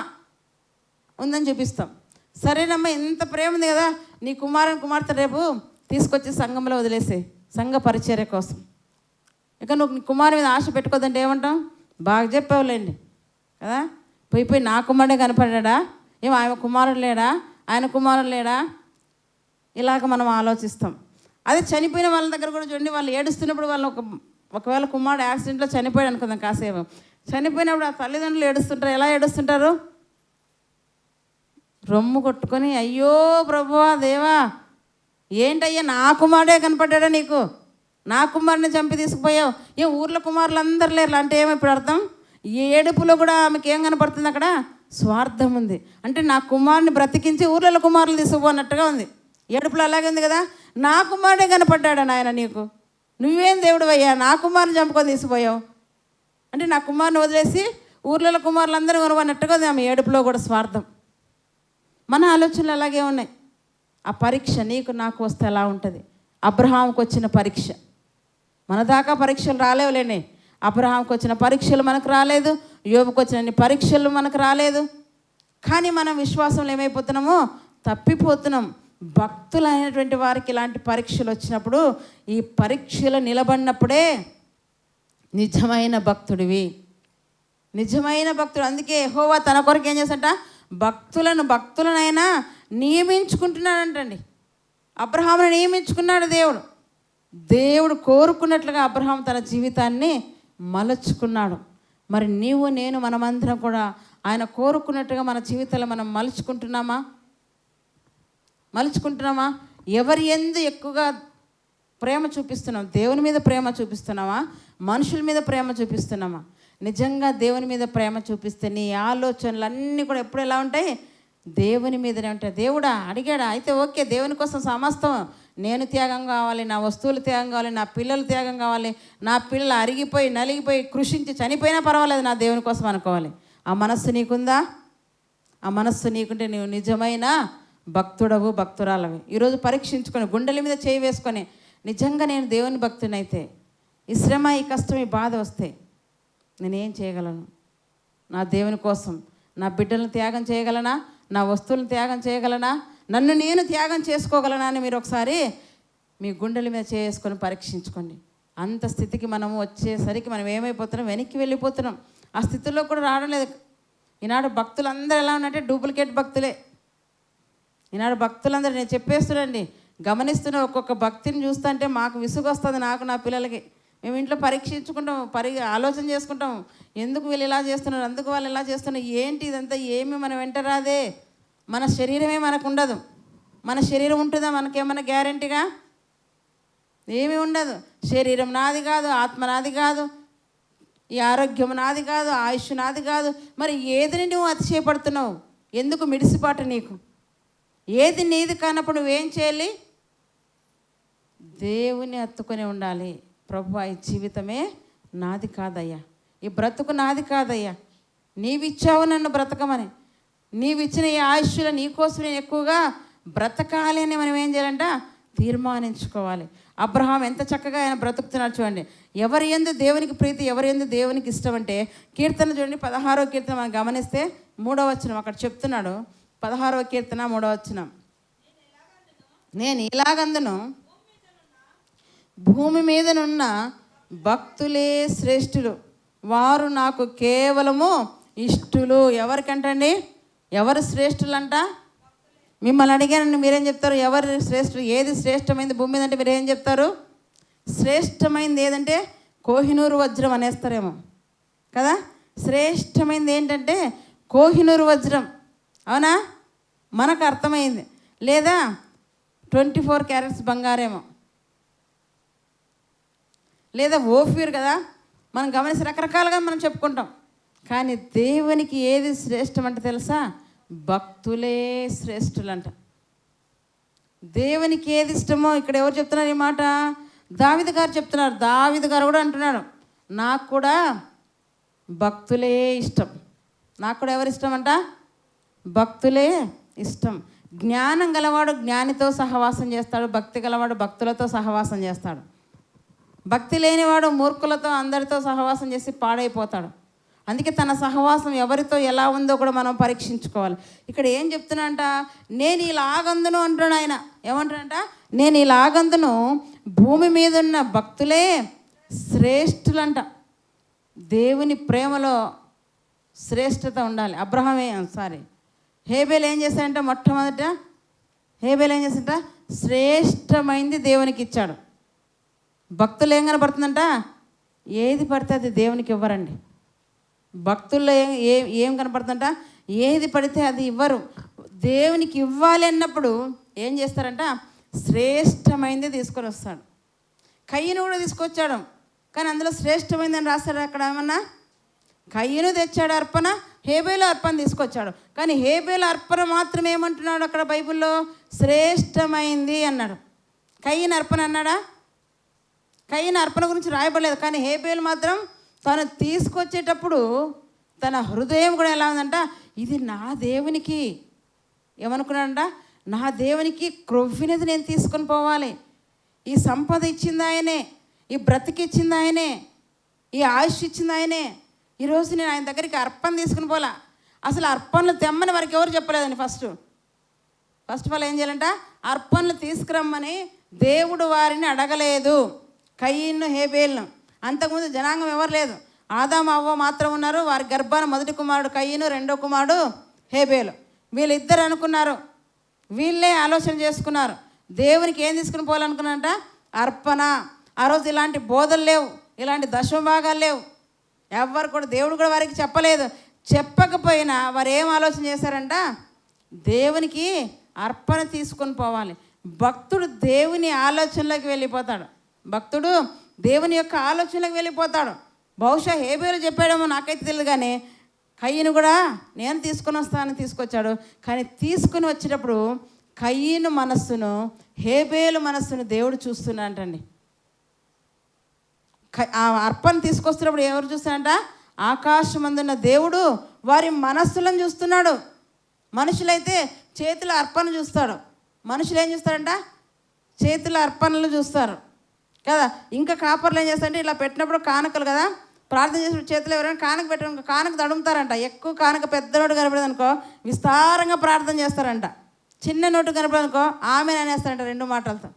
A: ఉందని చూపిస్తాం. సరేనమ్మా, ఇంత ప్రేమ ఉంది కదా, నీ కుమార్తె రేపు తీసుకొచ్చి సంఘంలో వదిలేసే, సంఘ పరిచర్య కోసం. ఇక నువ్వు నీ కుమారు మీద ఆశ పెట్టుకోదంటే ఏమంటాం? బాగా చెప్పావులేండి కదా. పోయి నా కుమారుడే కనపడ్డా, ఆయన కుమారుడు లేడా? ఇలాగ మనం ఆలోచిస్తాం. అదే చనిపోయిన వాళ్ళ దగ్గర కూడా చూడండి, వాళ్ళు ఏడుస్తున్నప్పుడు, వాళ్ళు ఒకవేళ కుమారుడు యాక్సిడెంట్లో చనిపోయాడు అనుకుందాం, కాసేపు చనిపోయినప్పుడు ఆ తల్లిదండ్రులు ఏడుస్తుంటారు. ఎలా ఏడుస్తుంటారు? రొమ్ము కొట్టుకొని, అయ్యో ప్రభువా దేవా, ఏంటయ్యా నా కుమారుడే కనపడ్డా నీకు, నా కుమారుని చంపి తీసుకుపోయావు. ఊర్లో కుమారులు అందరు లేరు అంటే ఏమో ఇప్పుడు అర్థం? ఏడుపులో కూడా ఆమెకి ఏం కనపడుతుంది? అక్కడ స్వార్థం ఉంది. అంటే నా కుమారుని బ్రతికించి ఊర్లలో కుమారులు తీసుకుపోన్నట్టుగా ఉంది. ఏడుపులో అలాగే ఉంది కదా. నా కుమారుడే కనపడ్డా నాయన నీకు, నువ్వేం దేవుడు అయ్యా, నా కుమారుని చంపుకొని తీసుకుపోయావు అంటే నా కుమారుని వదిలేసి ఊర్లలో కుమారులందరూ కొనుగొన్నట్టుగా ఉంది ఆమె ఏడుపులో కూడా స్వార్థం. మన ఆలోచనలు అలాగే ఉన్నాయి. ఆ పరీక్ష నీకు నాకు వస్తే ఎలా ఉంటుంది? అబ్రహాంకు వచ్చిన పరీక్ష, మన దాకా పరీక్షలు రాలేవులేండి. అబ్రహాంకు వచ్చిన పరీక్షలు మనకు రాలేదు, యోబుకు వచ్చిన పరీక్షలు మనకు రాలేదు. కానీ మనం విశ్వాసంలో ఏమైపోతున్నామో తప్పిపోతున్నాం. భక్తులైనటువంటి వారికి ఇలాంటి పరీక్షలు వచ్చినప్పుడు, ఈ పరీక్షలు నిలబడినప్పుడే నిజమైన భక్తుడివి, నిజమైన భక్తుడు. అందుకే యెహోవా తన కొరకు ఏం చేశాట? భక్తులనైనా నియమించుకుంటున్నాడంటండి. అబ్రహామును నియమించుకున్నాడు దేవుడు కోరుకున్నట్లుగా అబ్రహాం తన జీవితాన్ని మలుచుకున్నాడు. మరి నీవు నేను మనమందరం కూడా ఆయన కోరుకున్నట్టుగా మన జీవితాలు మనం మలుచుకుంటున్నామా? ఎవరి యందు ఎక్కువగా ప్రేమ చూపిస్తున్నాం? దేవుని మీద ప్రేమ చూపిస్తున్నామా? మనుషుల మీద ప్రేమ చూపిస్తున్నామా? నిజంగా దేవుని మీద ప్రేమ చూపిస్తే నీ ఆలోచనలు అన్నీ కూడా ఎప్పుడు ఎలా ఉంటాయి? దేవుని మీదనే ఉంటాయి. దేవుడా అడిగాడా? అయితే ఓకే, దేవుని కోసం సమస్తం, నేను త్యాగం కావాలి, నా వస్తువులు త్యాగం కావాలి, నా పిల్లలు త్యాగం కావాలి, నా పిల్లలు అరిగిపోయి నలిగిపోయి కృషించి చనిపోయినా పర్వాలేదు, నా దేవుని కోసం అనుకోవాలి. ఆ మనస్సు నీకుందా? ఆ మనస్సు నీకుంటే నువ్వు నిజమైన భక్తుడవు, భక్తురాలవి. ఈరోజు పరీక్షించుకొని, గుండెల మీద చేయి వేసుకొని, నిజంగా నేను దేవుని భక్తునైతే ఈ శ్రమ, ఈ కష్టం, ఈ బాధ వస్తే నేనేం చేయగలను? నా దేవుని కోసం నా బిడ్డలను త్యాగం చేయగలనా? నా వస్తువులను త్యాగం చేయగలనా? నన్ను నేను త్యాగం చేసుకోగలనా అని మీరు ఒకసారి మీ గుండెల మీద చేసుకొని పరీక్షించుకోండి. అంత స్థితికి మనము వచ్చేసరికి మనం ఏమైపోతున్నాం, వెనక్కి వెళ్ళిపోతున్నాం. ఆ స్థితిలో కూడా రావడం లేదు. ఈనాడు భక్తులందరూ ఎలా ఉన్నారంటే డూప్లికేట్ భక్తులే. ఈనాడు భక్తులందరూ, నేను చెప్పేస్తున్నాండి, గమనిస్తున్న ఒక్కొక్క భక్తిని చూస్తుంటే మాకు విసుగు వస్తుంది, నాకు నా పిల్లలకి. మేము ఇంట్లో పరీక్షించుకుంటాం, ఆలోచన చేసుకుంటాం, ఎందుకు వీళ్ళు ఇలా చేస్తున్నారు, అందుకు వాళ్ళు ఇలా చేస్తున్నారు, ఏంటి ఇదంతా, ఏమి మనం వెంట రాదే. మన శరీరమే మనకు ఉండదు. మన శరీరం ఉంటుందా మనకేమన్నా గ్యారెంటీగా? ఏమీ ఉండదు. శరీరం నాది కాదు, ఆత్మ నాది కాదు, ఈ ఆరోగ్యం నాది కాదు, ఆయుష్ నాది కాదు. మరి ఏదిని నువ్వు అతిశయపడుతున్నావు? ఎందుకు మిడిసిపాటు నీకు? ఏది నీది కానప్పుడు నువ్వేం చేయాలి? దేవుని హత్తుకొని ఉండాలి. ప్రభువా, ఈ జీవితమే నాది కాదయ్యా, ఈ బ్రతుకు నాది కాదయ్యా, నీవిచ్చావు నన్ను బ్రతకమని. నీవిచ్చిన ఈ ఆయుష్లో నీకోసం నేను ఎక్కువగా బ్రతకాలి అని మనం ఏం చేయాలంట? తీర్మానించుకోవాలి. అబ్రహాం ఎంత చక్కగా ఆయన బ్రతుకుతున్నాడు చూడండి. ఎవరి యందు దేవునికి ప్రీతి, ఎవరి యందు దేవునికి ఇష్టం అంటే, కీర్తన చూడండి, 16వ కీర్తన మనం గమనిస్తే 3వ వచనం అక్కడ చెప్తున్నాడు. 16వ కీర్తన 3వ వచనం, నేను ఇలాగందును భూమి మీదనున్న భక్తులే శ్రేష్ఠులు, వారు నాకు కేవలము ఇష్టులు. ఎవరికంటండి? ఎవరు శ్రేష్ఠులంట? మిమ్మల్ని అడిగానండి, మీరేం చెప్తారు? ఎవరు శ్రేష్ఠులు? ఏది శ్రేష్టమైంది భూమి మీద అంటే మీరు ఏం చెప్తారు? శ్రేష్టమైంది ఏదంటే కోహినూరు వజ్రం అనేస్తారేమో కదా. శ్రేష్టమైంది ఏంటంటే కోహినూరు వజ్రం, అవునా? మనకు అర్థమైంది. లేదా 24 క్యారెట్స్ బంగారేమో, లేదా ఓఫీర్ కదా. మనం గమనించి రకరకాలుగా మనం చెప్పుకుంటాం. కానీ దేవునికి ఏది శ్రేష్టం అంటే తెలుసా? భక్తులే శ్రేష్ఠులంట. దేవునికి ఏది ఇష్టమో ఇక్కడ ఎవరు చెప్తున్నారు ఈ మాట? దావీదు గారు చెప్తున్నారు. దావీదు గారు కూడా అంటున్నాడు, నాకు కూడా భక్తులే ఇష్టం. నాకు కూడా ఎవరు ఇష్టం అంట? భక్తులే ఇష్టం. జ్ఞానం గలవాడు జ్ఞానితో సహవాసం చేస్తాడు, భక్తి గలవాడు భక్తులతో సహవాసం చేస్తాడు. భక్తి లేనివాడు మూర్ఖులతో అందరితో సహవాసం చేసి పాడైపోతాడు. అందుకే తన సహవాసం ఎవరితో ఎలా ఉందో కూడా మనం పరీక్షించుకోవాలి. ఇక్కడ ఏం చెప్తున్నా అంట? నేను ఇలాగందును అంటున్నాడు ఆయన. ఏమంటాడంట? నేను ఇలాగందును భూమి మీద ఉన్న భక్తులే శ్రేష్ఠులంట. దేవుని ప్రేమలో శ్రేష్టత ఉండాలి. హేబేలు ఏం చేశాడంట? మొట్టమొదట హేబేలు ఏం చేశాడంట? శ్రేష్టమైంది దేవునికి ఇచ్చాడు. భక్తులు ఏం కనపడుతుందంట? ఏది పడితే అది దేవునికి ఇవ్వరండి. భక్తుల్లో ఏం కనపడుతుందంట? ఏది పడితే అది ఇవ్వరు. దేవునికి ఇవ్వాలి అన్నప్పుడు ఏం చేస్తారంట? శ్రేష్టమైంది తీసుకొని వస్తాడు. కయ్యను కూడా తీసుకొచ్చాడు, కానీ అందులో శ్రేష్టమైందని రాస్తాడు. అక్కడ ఏమన్నా కయ్యను తెచ్చాడు అర్పణ, హేబేలు అర్పణ తీసుకొచ్చాడు. కానీ హేబేలు అర్పణ మాత్రం ఏమంటున్నాడు అక్కడ బైబిల్లో? శ్రేష్టమైంది అన్నాడు. కయ్యను అర్పణ అన్నాడా? కయ్యను అర్పణ గురించి రాయబడలేదు. కానీ హేబేలు మాత్రం తను తీసుకొచ్చేటప్పుడు తన హృదయం కూడా ఎలా ఉందంట? ఇది నా దేవునికి, ఏమనుకున్నాడంట? నా దేవునికి క్రొవ్వినది నేను తీసుకొని పోవాలి. ఈ సంపద ఇచ్చింది ఆయనే, ఈ బ్రతికిచ్చింది ఆయనే, ఈ ఆయుష్ ఇచ్చింది ఆయనే. ఈరోజు నేను ఆయన దగ్గరికి అర్పణ తీసుకుని పోలా. అసలు అర్పణలు తెమ్మని వారికి ఎవరు చెప్పలేదండి. ఫస్ట్ ఆఫ్ ఆల్ ఏం చేయాలంట? అర్పణలు తీసుకురమ్మని దేవుడు వారిని అడగలేదు. కయ్యను హేబేలును. అంతకుముందు జనాంగం ఎవరు లేదు, ఆదాము అవ్వ మాత్రం ఉన్నారు. వారి గర్భాన మొదటి కుమారుడు కయ్యను, రెండో కుమారుడు హేబేలు. వీళ్ళిద్దరు అనుకున్నారు, వీళ్ళే ఆలోచన చేసుకున్నారు, దేవునికి ఏం తీసుకుని పోవాలనుకున్నారంట? అర్పణ. ఆ రోజు ఇలాంటి బోధలు లేవు, ఇలాంటి దశమభాగాలు లేవు. ఎవరు కూడా, దేవుడు కూడా వారికి చెప్పలేదు. చెప్పకపోయినా వారు ఏం ఆలోచన చేశారంట? దేవునికి అర్పణ తీసుకొని పోవాలి. భక్తుడు దేవుని ఆలోచనలోకి వెళ్ళిపోతాడు. భక్తుడు దేవుని యొక్క ఆలోచనలకు వెళ్ళిపోతాడు. బహుశా హేబేలు చెప్పాడేమో, నాకైతే తెలియదు. కానీ కయ్యను కూడా నేను తీసుకొని వస్తానని తీసుకొచ్చాడు. కానీ తీసుకుని వచ్చేటప్పుడు కయ్యను మనస్సును, హేబేలు మనస్సును దేవుడు చూస్తున్నాడంటండి. ఆ అర్పణ తీసుకొస్తున్నప్పుడు ఎవరు చూస్తాడంట? ఆకాశమందున్న దేవుడు వారి మనస్సులను చూస్తున్నాడు. మనుషులైతే చేతుల అర్పణ చూస్తాడు. మనుషులు ఏం చూస్తారంట? చేతుల అర్పణలు చూస్తారు కదా. ఇంకా కాపర్లు ఏం చేస్తారంటే ఇలా పెట్టినప్పుడు కానుకలు కదా, ప్రార్థన చేసిన చేతులు ఎవరైనా కానుక పెట్టడం, కానుక తడుముతారంట. ఎక్కువ కానుక పెద్ద నోటు కనపడదు అనుకో విస్తారంగా ప్రార్థన చేస్తారంట. చిన్న నోటు కనపడదు అనుకో ఆమె అనేస్తారంట 2 మాటలతో.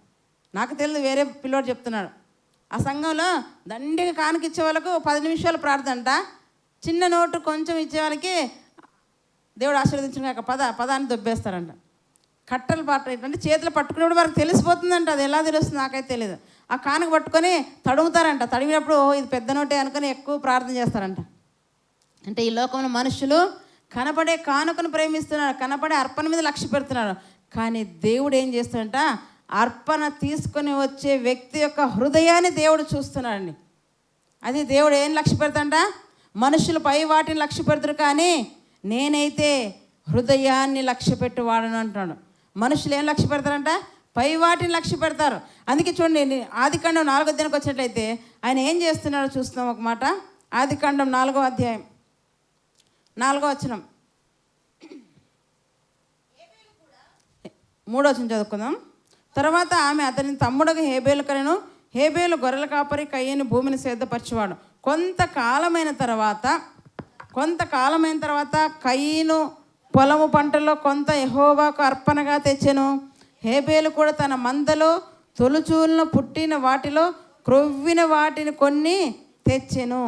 A: నాకు తెలియదు, వేరే పిల్లోడు చెప్తున్నాడు. ఆ సంఘంలో దండిగా కానుక ఇచ్చే వాళ్ళకు 10 నిమిషాలు ప్రార్థన అంట, చిన్న నోటు కొంచెం ఇచ్చే వాళ్ళకి దేవుడు ఆశీర్వదించిన కాక పదాన్ని దొబ్బేస్తారంట. కట్టలు అంటే చేతులు పట్టుకున్నప్పుడు వారికి తెలిసిపోతుందంట. అది ఎలా తెలుస్తుంది నాకైతే తెలియదు. ఆ కానుక పట్టుకొని తడుముతారంట. తడిమినప్పుడు ఇది పెద్ద నోటే అనుకొని ఎక్కువ ప్రార్థన చేస్తారంట. అంటే ఈ లోకంలో మనుషులు కనపడే కానుకను ప్రేమిస్తున్నారు, కనపడే అర్పణ మీద లక్ష్య పెడుతున్నారు. కానీ దేవుడు ఏం చేస్తాడంట, అర్పణ తీసుకొని వచ్చే వ్యక్తి యొక్క హృదయాన్ని దేవుడు చూస్తున్నాడండి. అది దేవుడు ఏం లక్ష్య పెడతాడంట, మనుషులు పై వాటిని లక్ష్య పెడతారు, కానీ నేనైతే హృదయాన్ని లక్ష్య పెట్టువాడను అంటాడు. మనుషులు ఏం లక్ష్య పెడతారంట, పై వాటిని లక్ష్య పెడతారు. అందుకే చూడండి, ఆదికాండం 4వ అధ్యాయానికి వచ్చినట్లయితే ఆయన ఏం చేస్తున్నాడో చూస్తున్నాం ఒక మాట. ఆదికాండం 4వ అధ్యాయం 4వ వచనం 3వ వచనం చదువుకుందాం. తర్వాత ఆమె అతని తమ్ముడకు హేబేలు కనెను. హేబేలు గొర్రెల కాపరి, కయ్యను భూమిని సేదపరచువాడు. కొంతకాలమైన తర్వాత కయ్యను పొలము పంటలో కొంత యెహోవాకు అర్పణగా తెచ్చెను. హేబేలు కూడా తన మందలో తొలుచూలను పుట్టిన వాటిలో క్రొవ్విన వాటిని కొన్ని తెచ్చెను.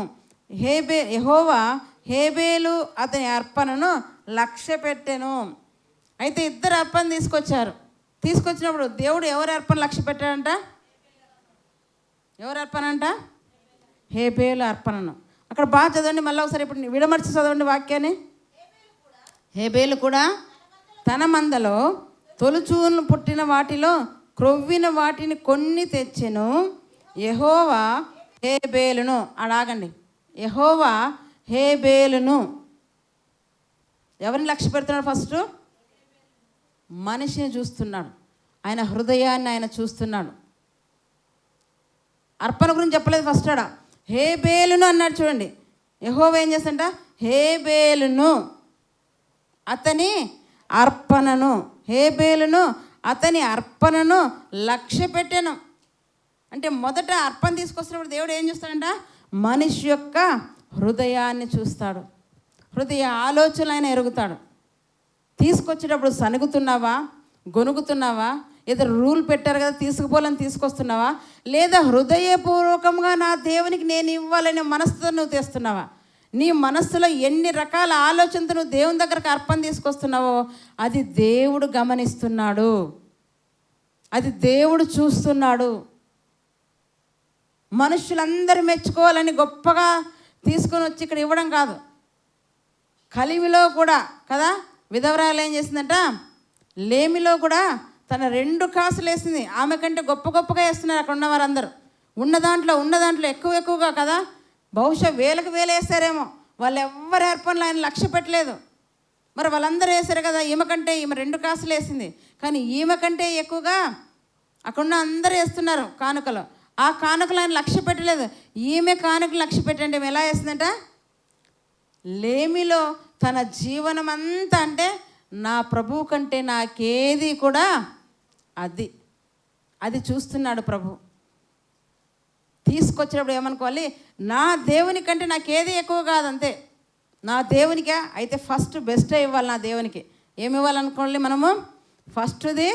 A: యెహోవా హేబేలు అతని అర్పణను లక్ష్య పెట్టెను. అయితే ఇద్దరు అర్పణ తీసుకొచ్చినప్పుడు దేవుడు ఎవరి అర్పణ లక్ష్య పెట్టాడంట, ఎవరి అర్పణ అంట, హేబేలు అర్పణను. అక్కడ బాగా చదవండి, మళ్ళీ ఒకసారి ఇప్పుడు విడమర్చి చదవండి వాక్యాన్ని. హేబేలు కూడా తన మందలో తొలుచూను పుట్టిన వాటిలో క్రొవ్విన వాటిని కొన్ని తెచ్చెను. యెహోవా హేబేలును, అడాగండి, యెహోవా హేబేలును ఎవరిని లక్ష్య పెడుతున్నాడు, ఫస్ట్ మనిషిని చూస్తున్నాడు. ఆయన హృదయాన్ని ఆయన చూస్తున్నాడు. అర్పణ గురించి చెప్పలేదు, ఫస్ట్ ఆడ హేబేలును అన్నాడు. చూడండి, యెహోవా ఏం చేస్తాడంట, హేబేలును అతని అర్పణను, హేబేలును అతని అర్పణను లక్ష్య పెట్టాను. అంటే మొదట అర్పణ తీసుకొస్తున్నప్పుడు దేవుడు ఏం చూస్తాడంట, మనిషి యొక్క హృదయాన్ని చూస్తాడు, హృదయ ఆలోచనలు ఆయన ఎరుగుతాడు. తీసుకొచ్చేటప్పుడు సనుగుతున్నావా, గొనుగుతున్నావా, ఏదో రూల్ పెట్టారు కదా తీసుకుపోవాలని తీసుకొస్తున్నావా, లేదా హృదయపూర్వకంగా నా దేవునికి నేను ఇవ్వాలనే మనసుతో నువ్వు తెస్తున్నావా? నీ మనస్సులో ఎన్ని రకాల ఆలోచనతో నువ్వు దేవుని దగ్గరకు అర్పణ తీసుకొస్తున్నావో అది దేవుడు గమనిస్తున్నాడు, అది దేవుడు చూస్తున్నాడు. మనుషులందరూ మెచ్చుకోవాలని గొప్పగా తీసుకొని వచ్చి ఇక్కడ ఇవ్వడం కాదు. కలిమిలో కూడా కదా విధవరాలు ఏం చేసిందంట, లేమిలో కూడా తన 2 కాసులు వేసింది. ఆమె కంటే గొప్పగా వేస్తున్నారు అక్కడ ఉన్న వారందరూ. ఉన్న దాంట్లో ఎక్కువగా కదా, బహుశా వేలకు వేలు వేస్తారేమో. వాళ్ళు ఎవ్వరి అర్పణలు ఆయన లక్ష్య పెట్టలేదు. మరి వాళ్ళందరూ వేశారు కదా, ఈమె 2 కాసులు వేసింది, కానీ ఈమె కంటే ఎక్కువగా అక్కడున్న అందరూ వేస్తున్నారు కానుకలు. ఆ కానుకలు ఆయన లక్ష్య పెట్టలేదు. ఈమె కానుకలు లక్ష్య పెట్టండి ఎలా వేసిందంట, లేమిలో తన జీవనం అంతా అంటే నా ప్రభువు కంటే నాకేది కూడా అది చూస్తున్నాడు ప్రభు. తీసుకొచ్చినప్పుడు ఏమనుకోవాలి, నా దేవుని కంటే నాకేది ఎక్కువ కాదు, అంతే. నా దేవునికే అయితే ఫస్ట్ బెస్ట్ ఇవ్వాలి. నా దేవునికి ఏమి ఇవ్వాలనుకోవాలి, మనము ఫస్ట్ది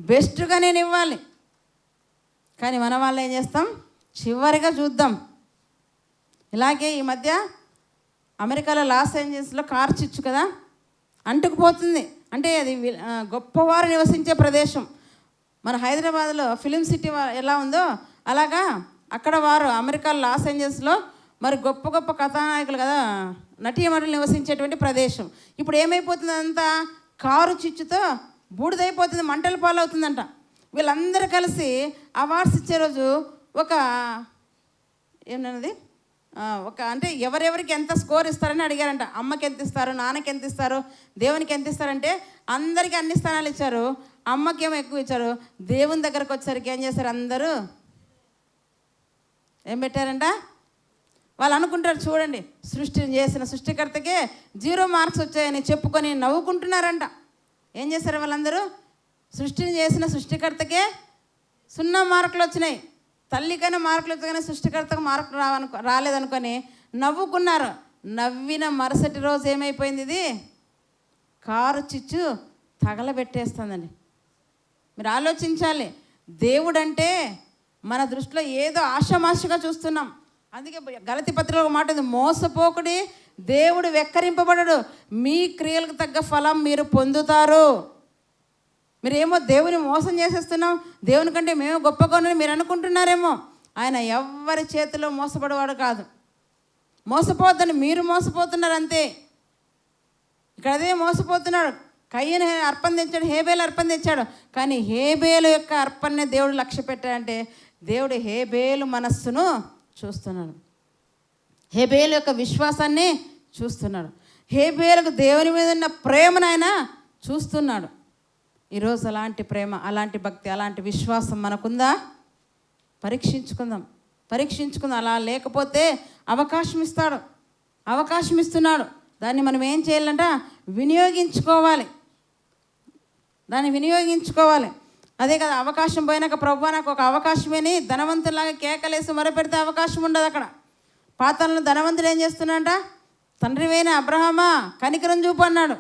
A: బెస్ట్గా నేను ఇవ్వాలి. కానీ మన వాళ్ళు ఏం చేస్తాం, చివరిగా చూద్దాం. ఇలాగే ఈ మధ్య అమెరికాలో లాస్ ఏంజల్స్లో కార్చిచ్చు కదా అంటుకుపోతుంది. అంటే అది గొప్పవారు నివసించే ప్రదేశం. మన హైదరాబాద్లో ఫిలిం సిటీ ఎలా ఉందో అలాగా అక్కడ వారు అమెరికాలో లాస్ ఏంజల్స్లో మరి గొప్ప కథానాయకులు కదా నటీమణులు నివసించేటువంటి ప్రదేశం. ఇప్పుడు ఏమైపోతుంది, అంతా కారు చిచ్చుతో బూడిదైపోతుంది, మంటల పాలవుతుందంట. వీళ్ళందరూ కలిసి అవార్డ్స్ ఇచ్చే రోజు అంటే ఎవరెవరికి ఎంత స్కోర్ ఇస్తారని అడిగారంట. అమ్మకి ఎంత ఇస్తారు, నాన్నకి ఎంత ఇస్తారు, దేవునికి ఎంత ఇస్తారంటే అందరికీ అన్ని స్థానాలు ఇచ్చారు. అమ్మకి ఏమో ఎక్కువ ఇచ్చారు. దేవుని దగ్గరకు వచ్చేసరికి ఏం చేశారు, అందరూ ఏం పెట్టారంట, వాళ్ళు అనుకుంటారు చూడండి సృష్టిని చేసిన సృష్టికర్తకే 0 మార్క్స్ వచ్చాయని చెప్పుకొని నవ్వుకుంటున్నారంట. ఏం చేశారు వాళ్ళందరూ, సృష్టిని చేసిన సృష్టికర్తకే 0 మార్కులు వచ్చినాయి. తల్లికైనా మార్కులు వచ్చాయి కానీ సృష్టికర్తకు మార్కులు రాలేదనుకొని నవ్వుకున్నారు. నవ్విన మరుసటి రోజు ఏమైపోయింది, ఇది కారు చిచ్చు తగలబెట్టేస్తుందండి. మీరు ఆలోచించాలి, దేవుడంటే మన దృష్టిలో ఏదో ఆషామాషిగా చూస్తున్నాం. అందుకే గలతీ పత్రికలో ఒక మాట ఉంది, మోసపోకుడి, దేవుడు వెక్కరింపబడడు, మీ క్రియలకు తగ్గ ఫలం మీరు పొందుతారు. మీరేమో దేవుని మోసం చేసేస్తున్నాం, దేవుని కంటే మేము గొప్పగా ఉన్నామని మీరు అనుకుంటున్నారేమో. ఆయన ఎవరి చేతిలో మోసపడేవాడు కాదు. మోసపోద్దని మీరు మోసపోతున్నారు అంతే. ఇక్కడ అదే మోసపోతున్నాడు. కయ్యను అర్పణ తెచ్చాడు, హేబేలు అర్పణ తెచ్చాడు. కానీ హేబేలు యొక్క అర్పణనే దేవుడు లక్ష్య పెట్టాడంటే దేవుడు హేబేలు మనస్సును చూస్తున్నాడు, హేబేలు యొక్క విశ్వాసాన్ని చూస్తున్నాడు, హేబేలుకు దేవుని మీద ఉన్న ప్రేమను ఆయన చూస్తున్నాడు. ఈరోజు అలాంటి ప్రేమ, అలాంటి భక్తి, అలాంటి విశ్వాసం మనకుందా? పరీక్షించుకుందాం. అలా లేకపోతే అవకాశం ఇస్తాడు, అవకాశం ఇస్తున్నాడు. దాన్ని మనం ఏం చేయాలంట? దాన్ని వినియోగించుకోవాలి. అదే కదా, అవకాశం పోయినాక ప్రభువా నాకు ఒక అవకాశమేని ధనవంతులాగా కేకలేసి మొరపెడితే అవకాశం ఉండదు అక్కడ. పాతాళంలో ధనవంతుడు ఏం చేస్తున్నాడంట? తండ్రివైన అబ్రహామా కనికరం చూపు అన్నాడు,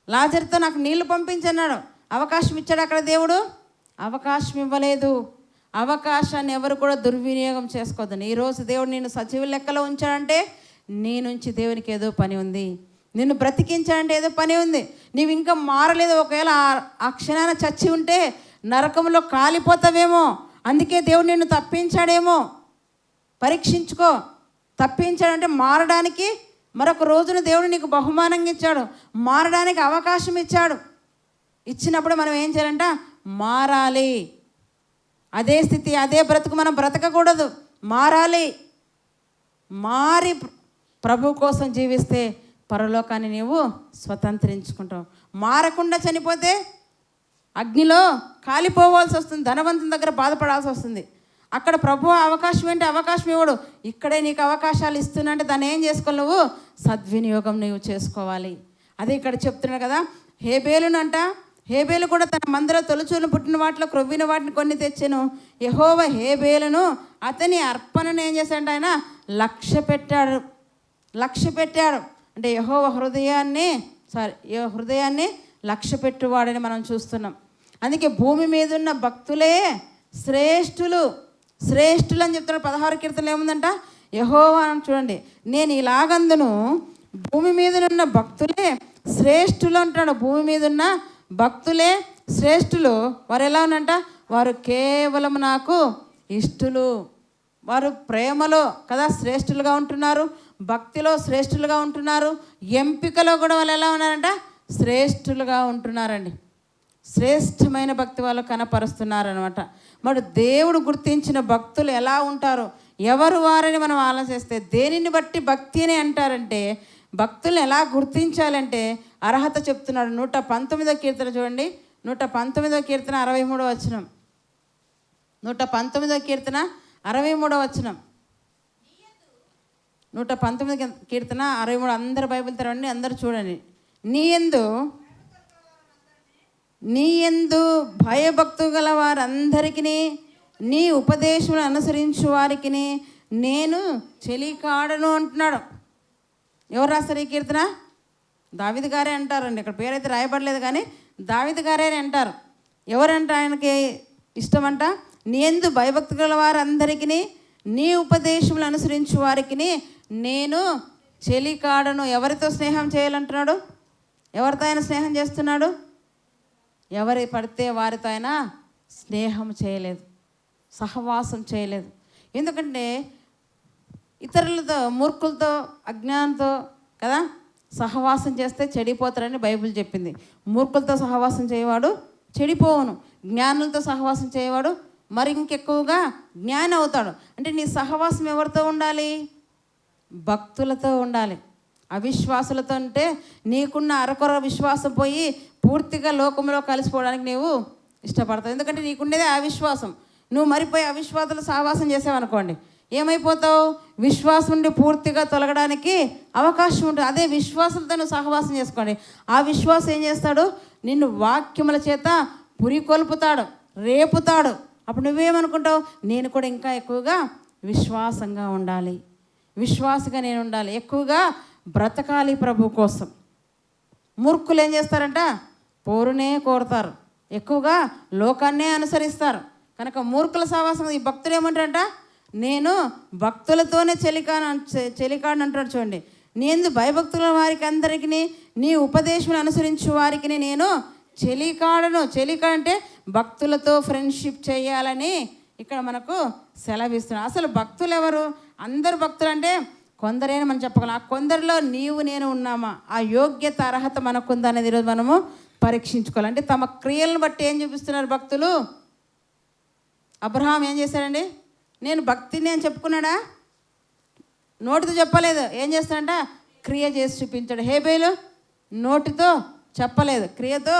A: లాజరుతో నాకు నీళ్లు పంపించన్నాడు. అవకాశం ఇచ్చాడు అక్కడ దేవుడు? అవకాశం ఇవ్వలేదు. అవకాశాన్ని ఎవరు కూడా దుర్వినియోగం చేసుకోవద్దని. ఈరోజు దేవుడు నిన్ను సజీవ లెక్కలో ఉంచాడంటే నీ నుంచి దేవునికి ఏదో పని ఉంది. నిన్ను బ్రతికించాడంటే ఏదో పని ఉంది. నీవు ఇంకా మారలేదు. ఒకవేళ ఆ క్షణాన చచ్చి ఉంటే నరకంలో కాలిపోతావేమో. అందుకే దేవుడు నిన్ను తప్పించాడేమో. పరీక్షించుకో. తప్పించాడంటే మారడానికి మరొక రోజున దేవుడు నీకు బహుమానంగా ఇచ్చాడు, మారడానికి అవకాశం ఇచ్చాడు. ఇచ్చినప్పుడు మనం ఏం చేయాలంట? మారాలి. అదే స్థితి, అదే బ్రతుకు మనం బ్రతకకూడదు, మారాలి. మారి ప్రభు కోసం జీవిస్తే పరలోకాన్ని నీవు స్వతంత్రించుకుంటావు. మారకుండా చనిపోతే అగ్నిలో కాలిపోవాల్సి వస్తుంది, ధనవంతుని దగ్గర బాధపడాల్సి వస్తుంది. అక్కడ ప్రభు అవకాశం ఏంటి? అవకాశం ఇవ్వడు. ఇక్కడే నీకు అవకాశాలు ఇస్తున్నంటే దాన్ని ఏం చేసుకోవాలి? నువ్వు సద్వినియోగం నువ్వు చేసుకోవాలి. అదే ఇక్కడ చెప్తున్నాడు కదా, హేబేలునంట. హేబేలు కూడా తన మందలో తొలుచూలు పుట్టిన వాటిలో క్రొవ్విన వాటిని కొన్ని తెచ్చెను. యెహోవా హేబేలును అతని అర్పణను ఏం చేశాడు? ఆయన లక్ష్య పెట్టాడు. అంటే యెహోవా హృదయాన్ని లక్ష్య పెట్టువాడని మనం చూస్తున్నాం. అందుకే భూమి మీద ఉన్న భక్తులే శ్రేష్ఠులు అని చెప్తున్నాడు. 16 కీర్తనలు ఏముందంట? యెహోవా చూడండి, నేను ఇలాగందును భూమి మీద ఉన్న భక్తులే శ్రేష్ఠులు అంటాడు. భూమి మీద ఉన్న భక్తులే శ్రేష్ఠులు. వారు ఎలా ఉన్నంట? వారు కేవలం నాకు ఇష్టలు. వారు ప్రేమలో కదా శ్రేష్ఠులుగా ఉంటున్నారు, భక్తిలో శ్రేష్ఠులుగా ఉంటున్నారు, ఎంపికలో కూడా వాళ్ళు ఎలా ఉన్నారంట? శ్రేష్ఠులుగా ఉంటున్నారండి. శ్రేష్టమైన భక్తి వాళ్ళు కనపరుస్తున్నారనమాట. మరి దేవుడు గుర్తించిన భక్తులు ఎలా ఉంటారో, ఎవరు వారని మనం ఆలోచిస్తే దేనిని బట్టి భక్తి అని అంటారంటే, భక్తులను ఎలా గుర్తించాలంటే అర్హత చెప్తున్నాడు. 119వ కీర్తన చూడండి, 119వ కీర్తన 63వ వచనం. 119వ కీర్తన 63వ వచనం. 119వ కీర్తన 63. అందరు బైబిల్ తెరవండి, అందరూ చూడండి. నీ యందు భయభక్తు గల వారందరికీ, నీ ఉపదేశమును అనుసరించు వారికి నేను చెలికాడను అంటున్నాడు. ఎవరు రాస్తారు ఈ కీర్తన? దావీదు గారే అంటారండి. ఇక్కడ పేరైతే రాయబడలేదు కానీ దావీదు గారే అంటారు. ఎవరంట ఆయనకి ఇష్టమంట? నీ యందు భయభక్తు గల వారందరికీ, నీ ఉపదేశములు అనుసరించు వారికి నేను చెలికాడను. ఎవరితో స్నేహం చేయాలంటున్నాడు? ఎవరితో ఆయన స్నేహం చేస్తున్నాడు? ఎవరి పడితే వారితో ఆయన స్నేహం చేయలేదు, సహవాసం చేయలేదు. ఎందుకంటే ఇతరులతో, మూర్ఖులతో, అజ్ఞానంతో కదా సహవాసం చేస్తే చెడిపోతారని బైబిల్ చెప్పింది. మూర్ఖులతో సహవాసం చేయవాడు చెడిపోవును, జ్ఞానులతో సహవాసం చేయవాడు మరి ఇంకెక్కువగా జ్ఞాని అవుతాడు. అంటే నీ సహవాసం ఎవరితో ఉండాలి? భక్తులతో ఉండాలి. అవిశ్వాసులతో ఉంటే నీకున్న అరకొర విశ్వాసం పోయి పూర్తిగా లోకంలో కలిసిపోవడానికి నీవు ఇష్టపడతావు. ఎందుకంటే నీకుండేదే అవిశ్వాసం. నువ్వు మరిపోయి అవిశ్వాసులు సహవాసం చేసావనుకోండి, ఏమైపోతావు? విశ్వాసం నుండి పూర్తిగా తొలగడానికి అవకాశం ఉంటుంది. అదే విశ్వాసంతో నువ్వు సహవాసం చేసుకోండి. ఆ విశ్వాసం ఏం చేస్తాడు? నిన్ను వాక్యముల చేత పురికొల్పుతాడు, రేపుతాడు. అప్పుడు నువ్వేమనుకుంటావు? నేను కూడా ఇంకా ఎక్కువగా విశ్వాసంగా ఉండాలి, విశ్వాసంగా నేను ఉండాలి, ఎక్కువగా బ్రతకాలి ప్రభు కోసం. మూర్ఖులు ఏం చేస్తారంట? పోరునే కోరుతారు, ఎక్కువగా లోకాన్నే అనుసరిస్తారు. కనుక మూర్ఖుల సహవాసం. ఈ భక్తుడు ఏమంటాడంట, నేను భక్తులతోనే చెలికాడు అంటాడు. చూడండి, నేను భయభక్తుల వారికి అందరికీ నీ ఉపదేశం అనుసరించు వారికి నేను చెలికాడను. చెలికాడంటే భక్తులతో ఫ్రెండ్షిప్ చేయాలని ఇక్కడ మనకు సెలవిస్తున్నాడు. అసలు భక్తులు ఎవరు? అందరు భక్తులు అంటే కొందరైనా మనం చెప్పగలం. ఆ కొందరిలో నీవు నేను ఉన్నామా? ఆ యోగ్యత అర్హత మనకుందా అనేది ఈరోజు మనము పరీక్షించుకోవాలి. అంటే తమ క్రియలను బట్టి ఏం చూపిస్తున్నారు భక్తులు? అబ్రహాం ఏం చేశాడండి? నేను భక్తిని అని చెప్పుకున్నాడా? నోటితో చెప్పలేదు. ఏం చేస్తాడంట? క్రియ చేసి చూపించాడు. హేబేలు నోటితో చెప్పలేదు, క్రియతో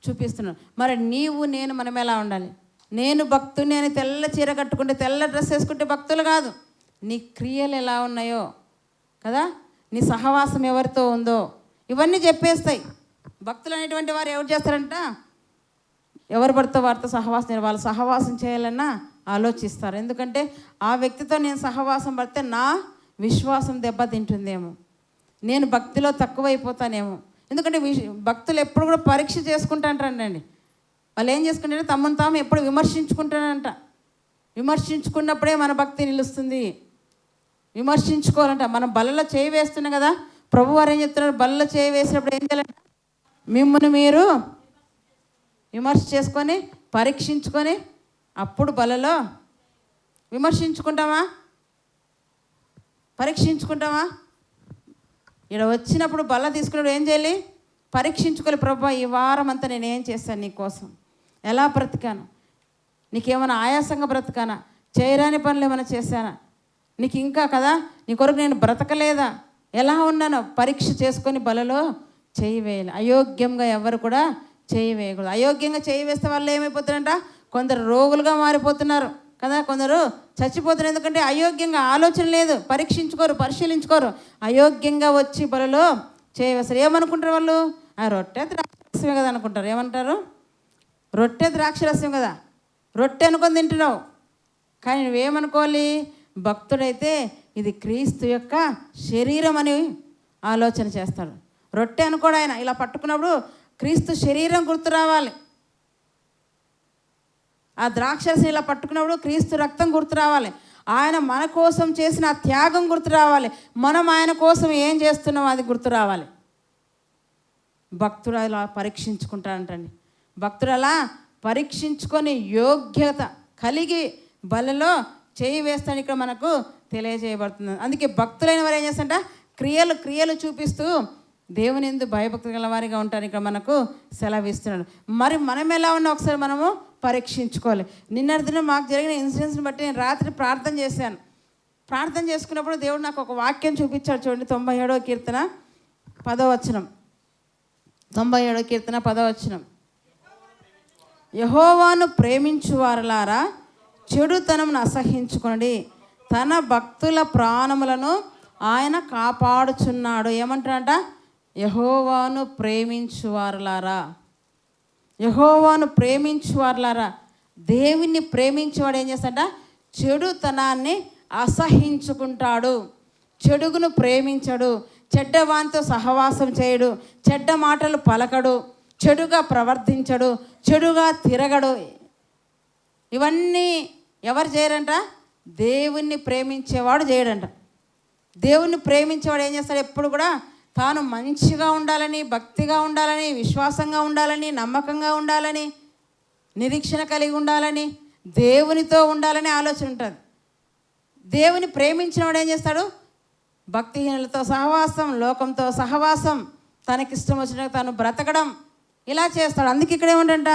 A: చూపిస్తున్నాడు. మరి నీవు నేను మనం ఎలా ఉండాలి? నేను భక్తుని అని తెల్ల చీర కట్టుకుంటే, తెల్ల డ్రెస్ వేసుకుంటే భక్తులు కాదు. నీ క్రియలు ఎలా ఉన్నాయో కదా, నీ సహవాసం ఎవరితో ఉందో ఇవన్నీ చెప్పేస్తాయి. భక్తులు అనేటువంటి వారు ఎవరు చేస్తారంట? ఎవరు పడితే వారితో సహవాసం, వాళ్ళు సహవాసం చేయాలన్నా ఆలోచిస్తారు. ఎందుకంటే ఆ వ్యక్తితో నేను సహవాసం పడితే నా విశ్వాసం దెబ్బతింటుందేమో, నేను భక్తిలో తక్కువైపోతానేమో. ఎందుకంటే భక్తులు ఎప్పుడు కూడా పరీక్ష చేసుకుంటారంటండి. వాళ్ళు ఏం చేసుకుంటారంటే తమను తాము ఎప్పుడు విమర్శించుకుంటారంట. విమర్శించుకున్నప్పుడే మన భక్తి నిలుస్తుంది. విమర్శించుకోవాలంట. మనం బలలో చేయి వేస్తున్నాం కదా, ప్రభువారు ఏం చెప్తున్నారు? బలలో చేయి వేసినప్పుడు ఏం చేయాలంట? మిమ్మల్ని మీరు విమర్శ చేసుకొని పరీక్షించుకొని అప్పుడు బలలో విమర్శించుకుంటామా? పరీక్షించుకుంటామా? ఇక్కడ వచ్చినప్పుడు బల్ల తీసుకున్నప్పుడు ఏం చేయాలి? పరీక్షించుకోవాలి. ప్రభు, ఈ వారం అంతా నేను ఏం చేశాను నీకోసం? ఎలా బ్రతికాను? నీకేమైనా ఆయాసంగా బ్రతికానా? చేయరాని పనులు ఏమైనా చేశానా? నీకు ఇంకా కదా నీ కొరకు నేను బ్రతకలేదా? ఎలా ఉన్నానో పరీక్ష చేసుకొని బలలో చేయి వేయాలి. అయోగ్యంగా ఎవరు కూడా చేయి వేయకూడదు. అయోగ్యంగా చేయి వేస్తే వాళ్ళు ఏమైపోతారంట? కొందరు రోగులుగా మారిపోతున్నారు కదా, కొందరు చచ్చిపోతున్నారు. ఎందుకంటే అయోగ్యంగా ఆలోచన లేదు, పరీక్షించుకోరు, పరిశీలించుకోరు. అయోగ్యంగా వచ్చి బలలో చేయవేస్తారు. ఏమనుకుంటారు వాళ్ళు? ఆ రొట్టె ద్రాక్షరసమే కదా అనుకుంటారు. ఏమంటారు? రొట్టె ద్రాక్షరసం కదా, రొట్టె అనుకొని తింటున్నావు. కానీ నువ్వేమనుకోవాలి? భక్తుడైతే ఇది క్రీస్తు యొక్క శరీరం అని ఆలోచన చేస్తాడు. రొట్టె అనుకోడు ఆయన. ఇలా పట్టుకున్నప్పుడు క్రీస్తు శరీరం గుర్తు రావాలి. ఆ ద్రాక్షరసం ఇలా పట్టుకున్నప్పుడు క్రీస్తు రక్తం గుర్తు రావాలి. ఆయన మన కోసం చేసిన ఆ త్యాగం గుర్తు రావాలి. మనం ఆయన కోసం ఏం చేస్తున్నాం అది గుర్తు రావాలి. భక్తుడు అలా పరీక్షించుకుంటాడంటండి. భక్తుడు అలా పరీక్షించుకొని యోగ్యత కలిగి బలలో చేయి వేస్తాను ఇక్కడ మనకు తెలియజేయబడుతుంది. అందుకే భక్తులైన వారు ఏం చేస్తారంట? క్రియలు చూపిస్తూ దేవుని యందు భయభక్తి గల వారిగా ఉంటారు ఇక్కడ మనకు సెలవిస్తున్నాడు. మరి మనం ఎలా ఉన్నా ఒకసారి మనము పరీక్షించుకోవాలి. నిన్నటి దినం మాకు జరిగిన ఇన్సిడెంట్స్ని బట్టి నేను రాత్రి ప్రార్థన చేశాను. ప్రార్థన చేసుకున్నప్పుడు దేవుడు నాకు ఒక వాక్యం చూపించాడు. చూడండి, 97వ కీర్తన 10వ వచనం. 97వ కీర్తన 10వ వచనం. యెహోవాను ప్రేమించు వారలారా చెడుతనమును అసహించుకొనండి, తన భక్తుల ప్రాణములను ఆయన కాపాడుచున్నాడు. ఏమంటాడంట? యెహోవాను ప్రేమించువారులారా, యెహోవాను ప్రేమించువారులారా. దేవుణ్ణి ప్రేమించేవాడు ఏం చేస్తాడ? చెడుతనాన్ని అసహించుకుంటాడు, చెడుగును ప్రేమించడు, చెడ్డవానితో సహవాసం చేయడు, చెడ్డ మాటలు పలకడు, చెడుగా ప్రవర్తించడు, చెడుగా తిరగడు. ఇవన్నీ ఎవరు చేయరంట? దేవుణ్ణి ప్రేమించేవాడు చేయడంట. దేవుణ్ణి ప్రేమించేవాడు ఏం చేస్తాడు? ఎప్పుడు కూడా తాను మంచిగా ఉండాలని, భక్తిగా ఉండాలని, విశ్వాసంగా ఉండాలని, నమ్మకంగా ఉండాలని, నిరీక్షణ కలిగి ఉండాలని, దేవునితో ఉండాలని ఆలోచన ఉంటుంది. దేవుని ప్రేమించినవాడు ఏం చేస్తాడు? భక్తిహీనులతో సహవాసం, లోకంతో సహవాసం, తనకిష్టం వచ్చిన తాను బ్రతకడం, ఇలా చేస్తాడు. అందుకే ఇక్కడ ఏమంటంట?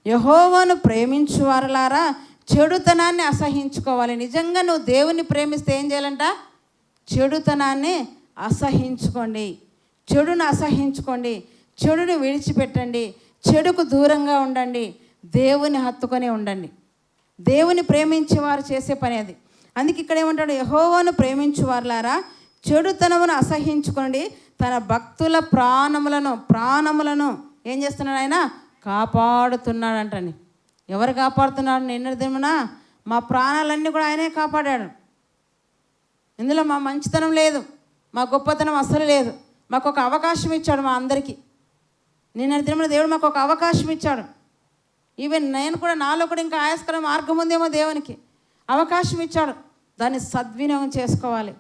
A: యెహోవాను ప్రేమించు వారలారా చెడుతనాన్ని అసహించుకోవాలి. నిజంగా నువ్వు దేవుని ప్రేమిస్తే ఏం చేయాలంట? చెడుతనాన్ని అసహించుకోండి, చెడును అసహించుకోండి, చెడుని విడిచిపెట్టండి, చెడుకు దూరంగా ఉండండి, దేవుని హత్తుకొని ఉండండి. దేవుని ప్రేమించేవారు చేసే పని అది. అందుకే ఇక్కడ ఏమంటాడు? యెహోవాను ప్రేమించు వారలారా చెడుతనమును అసహించుకోండి, తన భక్తుల ప్రాణములను ఏం చేస్తున్నాడు? ఆయన కాపాడుతున్నాడు అంటండి. ఎవరు కాపాడుతున్నాడు? నిన్నదిమున మా ప్రాణాలన్నీ కూడా ఆయనే కాపాడాడు. ఇందులో మా మంచితనం లేదు, మా గొప్పతనం అస్సలు లేదు. మాకు ఒక అవకాశం ఇచ్చాడు మా అందరికీ. నిన్నటి దినమున దేవుడు మాకు ఒక అవకాశం ఇచ్చాడు. ఈవెన్ నేను కూడా, నాలో కూడా ఇంకా ఆయాస్కర మార్గం ఉందేమో, దేవునికి అవకాశం ఇచ్చాడు, దాన్ని సద్వినియోగం చేసుకోవాలి.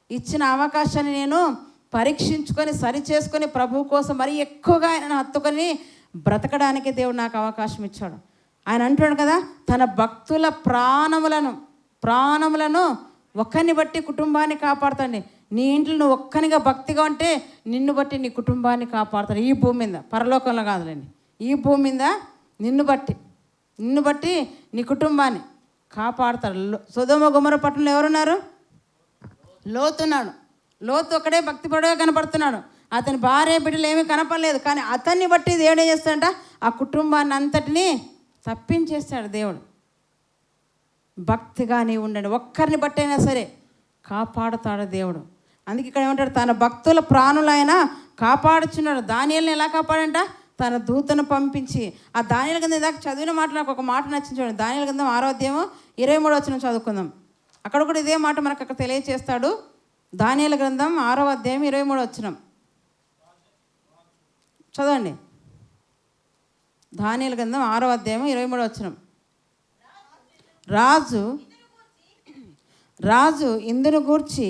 A: ఇచ్చిన అవకాశాన్ని నేను పరీక్షించుకొని సరి చేసుకొని ప్రభు కోసం మరీ ఎక్కువగా ఆయనను హత్తుకొని బ్రతకడానికి దేవుడు నాకు అవకాశం ఇచ్చాడు. ఆయన అంటున్నాడు కదా, తన భక్తుల ప్రాణములను ఒక్కరిని బట్టి కుటుంబాన్ని కాపాడుతాండి. నీ ఇంట్లో నువ్వు ఒక్కనిగా భక్తిగా ఉంటే నిన్ను బట్టి నీ కుటుంబాన్ని కాపాడుతాడు. ఈ భూమి మీద, పరలోకంలో కాదులేండి, ఈ భూమి మీద నిన్ను బట్టి నీ కుటుంబాన్ని కాపాడుతాడు. సొదొమ గొమొర్రా పట్టణంలో ఎవరున్నారు? లోతున్నాడు. లోతు ఒక్కడే భక్తిపరుడుగా కనపడుతున్నాడు. అతని భార్య బిడ్డలు ఏమీ కనపడలేదు. కానీ అతన్ని బట్టి దేవుడు ఏం చేస్తాడంట, ఆ కుటుంబాన్ని అంతటినీ తప్పించేస్తాడు దేవుడు. భక్తిగా నీవు ఉండండి, ఒక్కరిని బట్టైనా సరే కాపాడుతాడు దేవుడు. అందుకే ఇక్కడ ఏమంటాడు, తన భక్తుల ప్రాణులైనా కాపాడుచున్నాడు. దానియేలుని ఎలా కాపాడంట, తన దూతను పంపించి. ఆ దానియేలు గ్రంథం ఇందాక చదివిన మాట నాకు ఒక మాట నచ్చింది చూడండి. దానియేలు గ్రంథం 6వ అధ్యాయం 23వ వచనం చదువుకుందాం. అక్కడ కూడా ఇదే మాట మనకు అక్కడ తెలియజేస్తాడు. దానియేలు గ్రంథం 6వ అధ్యాయం 23వ వచనం చదవండి. దానియేలు గ్రంథం 6వ అధ్యాయం 23వ వచనం. రాజు ఇందును గూర్చి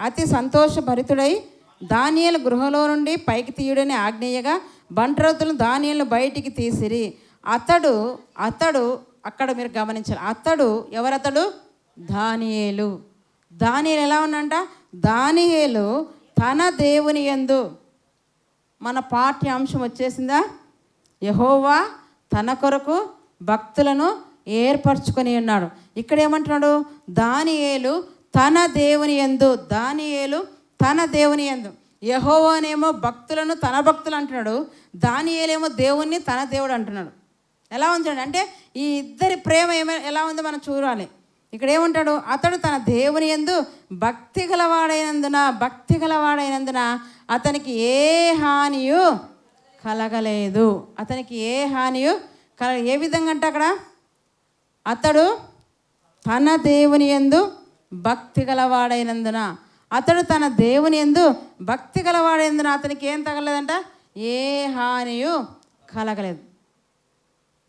A: అతి సంతోషభరితుడై దానియేలు గృహలో నుండి పైకి తీయుడని ఆజ్ఞేయగా బంట్రోతులు దానియేలును బయటికి తీసిరి. అతడు అక్కడ మీరు గమనించాలి, ఎవరతడు? దానియేలు ఎలా ఉన్నంట, దానియేలు తన దేవుని యందు, మన పాఠ్యాంశం వచ్చేసిందా, యెహోవా తన కొరకు భక్తులను ఏర్పరచుకొని ఉన్నాడు. ఇక్కడ ఏమంటున్నాడు, దానియేలు తన దేవుని యందు. యెహోవానేమో భక్తులను తన భక్తులు అంటున్నాడు, దానియేలేమో దేవుణ్ణి తన దేవుడు అంటున్నాడు. ఎలా ఉంచాడు అంటే ఈ ఇద్దరి ప్రేమ ఎలా ఉందో మనం చూడాలి. ఇక్కడ ఏమంటాడు, అతడు తన దేవుని యందు భక్తి గలవాడైనందున అతనికి ఏ హానియు కలగలేదు. ఏ విధంగా అంటే అక్కడ అతడు తన దేవుని యందు భక్తి గలవాడైనందున అతనికి ఏం తగలేదంట, ఏ హానియు కలగలేదు.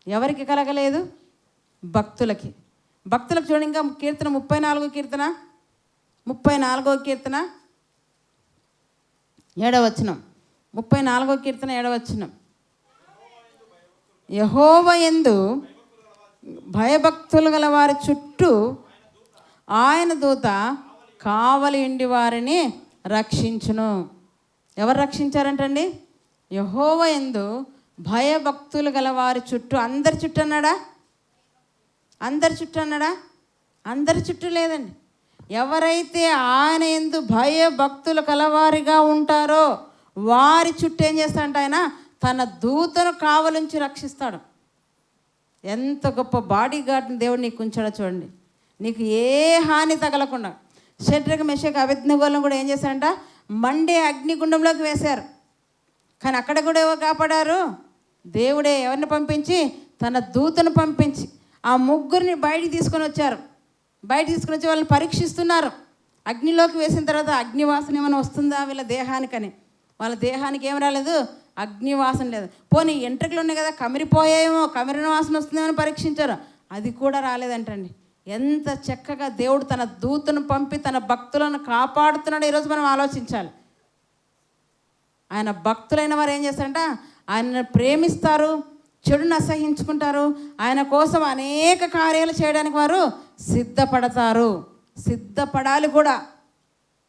A: ఎవరికి కలగలేదు? భక్తులకు చూడండి. ఇంకా కీర్తన 34వ కీర్తన 7వ వచనం. 34వ కీర్తన 7వ వచనం. యెహోవా యందు భయభక్తులు గల వారి చుట్టూ ఆయన దూత కావలి ఉండి వారిని రక్షించును. ఎవరు రక్షించారంటండి? యెహోవా యందు భయభక్తులు గల వారి చుట్టూ. అందరి చుట్టూ అన్నాడా? అందరి చుట్టూ లేదండి. ఎవరైతే ఆయన యందు భయభక్తులు కలవారిగా ఉంటారో వారి చుట్టూ ఏం చేస్తాడంట, ఆయన తన దూతను కావలించి రక్షిస్తాడు. ఎంత గొప్ప బాడీ గార్డ్ని దేవుడు నీకు ఉంచాడో చూడండి. నీకు ఏ హాని తగలకుండా. షడ్రక్ మెషక్ అబేద్నెగోలను కూడా ఏం చేశారంట, మండే అగ్నిగుండంలోకి వేశారు. కానీ అక్కడ కూడా ఎవరు కాపాడారు? దేవుడే. ఎవరిని పంపించి? తన దూతను పంపించి ఆ ముగ్గురిని బయటికి తీసుకొని వచ్చి వాళ్ళని పరీక్షిస్తున్నారు. అగ్నిలోకి వేసిన తర్వాత అగ్నివాసన ఏమైనా వస్తుందా వీళ్ళ దేహానికని. వాళ్ళ దేహానికి ఏం రాలేదు, అగ్నివాసన లేదు. పోనీ ఎంట్రుకలు ఉన్నాయి కదా, కమిరిపోయాయేమో, కమిరిన వాసన వస్తుందేమో పరీక్షించారు, అది కూడా రాలేదంటండి. ఎంత చక్కగా దేవుడు తన దూతను పంపి తన భక్తులను కాపాడుతున్నాడు. ఈరోజు మనం ఆలోచించాలి. ఆయన భక్తులైన వారు ఏం చేస్తారంట, ఆయనను ప్రేమిస్తారు, చెడును అసహించుకుంటారు, ఆయన కోసం అనేక కార్యాలు చేయడానికి వారు సిద్ధపడాలి కూడా.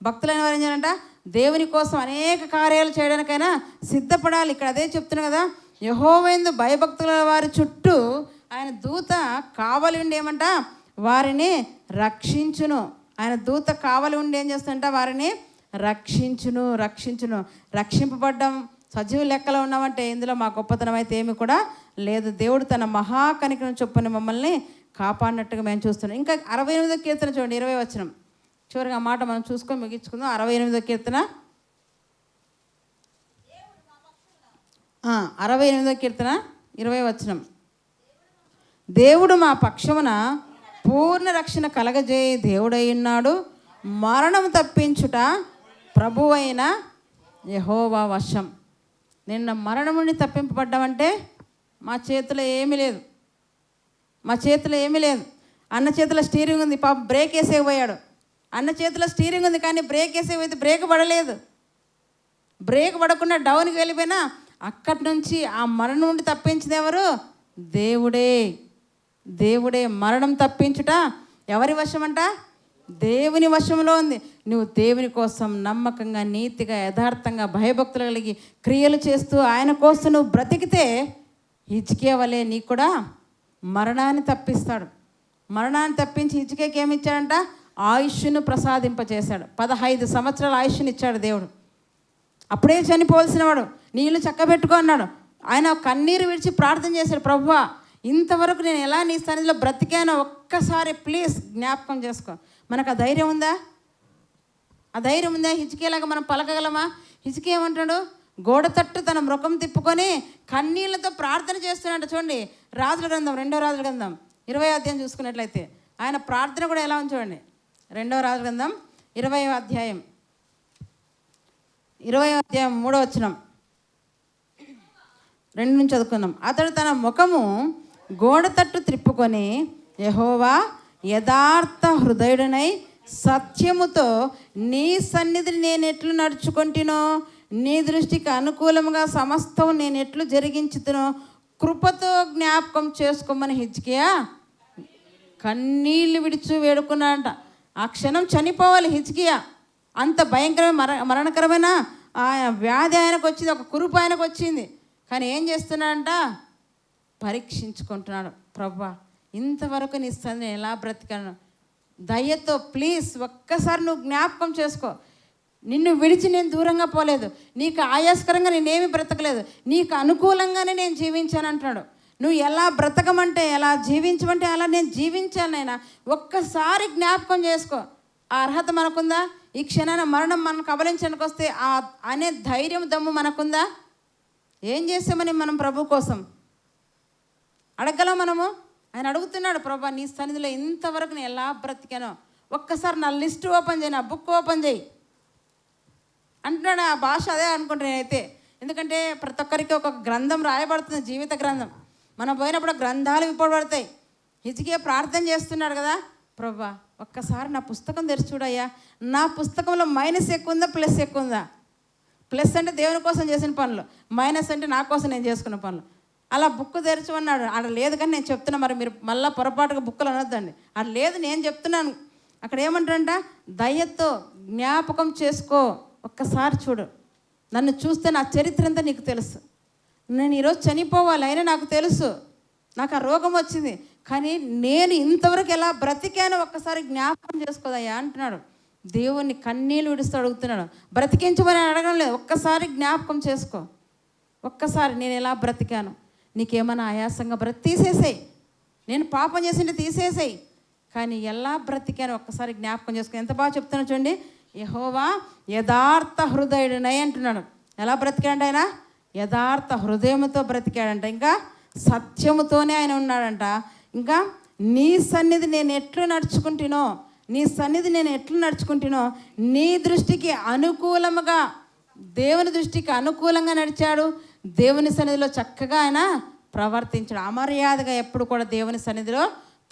A: భక్తులైన వారు ఏం చేయాలంట, దేవుని కోసం అనేక కార్యాలు చేయడానికైనా సిద్ధపడాలి. ఇక్కడ అదే చెప్తున్నా కదా, యెహోవా యందు భయభక్తుల వారి చుట్టూ ఆయన దూత కావలి ఉండి ఏమంట, వారిని రక్షించును. ఆయన దూత కావలి ఉండి ఏం చేస్తుందంట, వారిని రక్షించును. రక్షింపబడ్డం సజీవ లెక్కలో ఉన్నామంటే ఇందులో మా గొప్పతనం అయితే ఏమి కూడా లేదు. దేవుడు తన మహాకనికరం చొప్పున మమ్మల్ని కాపాడినట్టుగా మేము చూస్తున్నాం. ఇంకా 68వ కీర్తన చూడండి, 20వ వచనం. చివరిగా మాట మనం చూసుకొని ముగించుకుందాం. 68వ కీర్తన 20వ వచనం. దేవుడు మా పక్షమున పూర్ణ రక్షణ కలగజేయ దేవుడై ఉన్నాడు. మరణం తప్పించుట ప్రభువైన యెహోవా వశం. నిన్న మరణం నుండి తప్పింపబడ్డామంటే మా చేతిలో ఏమీ లేదు, మా చేతిలో ఏమీ లేదు. అన్న చేతిలో స్టీరింగ్ ఉంది, పాప బ్రేక్ వేసేకపోయాడు. అన్న చేతిలో స్టీరింగ్ ఉంది కానీ బ్రేక్ వేసేపోతే బ్రేక్ పడలేదు. బ్రేక్ పడకుండా డౌన్కి వెళ్ళిపోయినా అక్కడి నుంచి ఆ మరణం నుండి తప్పించింది ఎవరు? దేవుడే. దేవుడే. మరణం తప్పించుట ఎవరి వశం అంట? దేవుని వశంలో ఉంది. నువ్వు దేవుని కోసం నమ్మకంగా, నీతిగా, యథార్థంగా, భయభక్తులు కలిగి క్రియలు చేస్తూ ఆయన కోసం నువ్వు బ్రతికితే హిజ్కియా వలె నీకు కూడా మరణాన్ని తప్పిస్తాడు. మరణాన్ని తప్పించి హిజ్కియాకి ఏమి ఇచ్చాడంట? ఆయుష్ను ప్రసాదింపచేశాడు. 15 సంవత్సరాల ఆయుష్ని ఇచ్చాడు దేవుడు. అప్పుడే చనిపోవలసిన వాడు, నీళ్ళు చక్కబెట్టుకో అన్నాడు. ఆయన కన్నీరు విడిచి ప్రార్థన చేశాడు, ప్రభువా ఇంతవరకు నేను ఎలా నీ సన్నిధిలో బ్రతికానో ఒక్కసారి ప్లీజ్ జ్ఞాపకం చేసుకో. మనకు ఆ ధైర్యం ఉందా? ఆ ధైర్యం ఉందా? హిజ్కియాలాగా మనం పలకగలమా? హిజ్కియా ఏమంటాడు? గోడ తట్టు తన ముఖం తిప్పుకొని కన్నీళ్లతో ప్రార్థన చేస్తున్నాడు. చూడండి, రాజుల గ్రంథం 2వ రాజుల గ్రంథం 20వ అధ్యాయం చూసుకున్నట్లయితే ఆయన ప్రార్థన కూడా ఎలా ఉంది చూడండి. 2వ రాజుల గ్రంథం 20వ అధ్యాయం 3వ వచనం 2 నుంచి చదువుకున్నాం. అతడు తన ముఖము గోడ తట్టు త్రిప్పుకొని, యెహోవా యథార్థ హృదయుడనై సత్యముతో నీ సన్నిధిని నేను ఎట్లు నడుచుకుంటునో, నీ దృష్టికి అనుకూలంగా సమస్తం నేను ఎట్లు జరిగించుతునో కృపతో జ్ఞాపకం చేసుకోమని హిజ్కియా కన్నీళ్ళు విడిచి వేడుకున్నాడంట. ఆ క్షణం చనిపోవాలి హిజ్కియా. అంత భయంకరమైన మరణకరమైన వ్యాధి ఆయనకు వచ్చింది, ఒక కురుపు ఆయనకు వచ్చింది. కానీ ఏం చేస్తున్నాడంట? పరీక్షించుకుంటున్నాడు. ప్రభువా ఇంతవరకు నీ సన్నిధిని ఎలా బ్రతికాను, దయతో ప్లీజ్ ఒక్కసారి నువ్వు జ్ఞాపకం చేసుకో. నిన్ను విడిచి నేను దూరంగా పోలేదు, నీకు ఆయాస్కరంగా నేనేమి బ్రతకలేదు, నీకు అనుకూలంగానే నేను జీవించాను అంటున్నాడు. నువ్వు ఎలా బ్రతకమంటే, ఎలా జీవించమంటే అలా నేను జీవించానైనా ఒక్కసారి జ్ఞాపకం చేసుకో. ఆ అర్హత మనకుందా? ఈ క్షణాన మరణం మనకు కబలించడానికి వస్తే అనే ధైర్యం దమ్ము మనకుందా? ఏం చేసామని మనం ప్రభు కోసం అడగలం మనము? ఆయన అడుగుతున్నాడు, ప్రభా నీ సన్నిధిలో ఇంతవరకు నేను ఎలా బ్రతికానో ఒక్కసారి నా లిస్ట్ ఓపెన్ చేయి, నా బుక్ ఓపెన్ చేయి అంటున్నాడు. ఆ భాష అదే అనుకుంటాను నేనైతే. ఎందుకంటే ప్రతి ఒక్కరికి ఒక గ్రంథం రాయబడుతుంది, జీవిత గ్రంథం. మనం పోయినప్పుడు గ్రంథాలు విప్పబడతాయి. హిజ్కియా ప్రార్థన చేస్తున్నాడు కదా, ప్రభా ఒక్కసారి నా పుస్తకం తెరిచి చూడయ్యా, నా పుస్తకంలో మైనస్ ఎక్కువ ఉందా, ప్లస్ ఎక్కువ ఉందా? ప్లస్ అంటే దేవుని కోసం చేసిన పనులు, మైనస్ అంటే నా కోసం నేను చేసుకున్న పనులు. అలా బుక్ తెరచు అన్నాడు. ఆడ లేదు కానీ నేను చెప్తున్నా, మరి మీరు మళ్ళీ పొరపాటుగా బుక్కులు అనొద్దండి. ఆడ లేదు, నేను చెప్తున్నాను. అక్కడ ఏమంటారంట? దయతో జ్ఞాపకం చేసుకో, ఒక్కసారి చూడు. నన్ను చూస్తే నా చరిత్ర అంతా నీకు తెలుసు. నేను ఈరోజు చనిపోవాలి, అయినా నాకు తెలుసు నాకు ఆ రోగం వచ్చింది, కానీ నేను ఇంతవరకు ఎలా బ్రతికానో ఒక్కసారి జ్ఞాపకం చేసుకోదయ్యా అంటున్నాడు. దేవుణ్ణి కన్నీళ్ళు విడుస్తూ అడుగుతున్నాడు. బ్రతికించమని అడగడం లేదు, ఒక్కసారి జ్ఞాపకం చేసుకో. ఒక్కసారి నేను ఎలా బ్రతికాను, నీకేమైనా ఆయాసంగా తీసేసేయి, నేను పాపం చేసింటే తీసేసేయి, కానీ ఎలా బ్రతికాను ఒక్కసారి జ్ఞాపకం చేసుకో. ఎంత బాగా చెప్తున్నాడు చూడండి. యెహోవా యథార్థ హృదయుడినై అంటున్నాడు. ఎలా బ్రతికాడంట ఆయన? యథార్థ హృదయంతో బ్రతికాడంట. ఇంకా సత్యముతోనే ఆయన ఉన్నాడంట. ఇంకా నీ సన్నిధి నేను ఎట్లు నడుచుకుంటునో, నీ సన్నిధి నేను ఎట్లు నడుచుకుంటునో నీ దృష్టికి అనుకూలముగా, దేవుని దృష్టికి అనుకూలంగా నడిచాడు. దేవుని సన్నిధిలో చక్కగా ఆయన ప్రవర్తించాడు. అమర్యాదగా ఎప్పుడు కూడా దేవుని సన్నిధిలో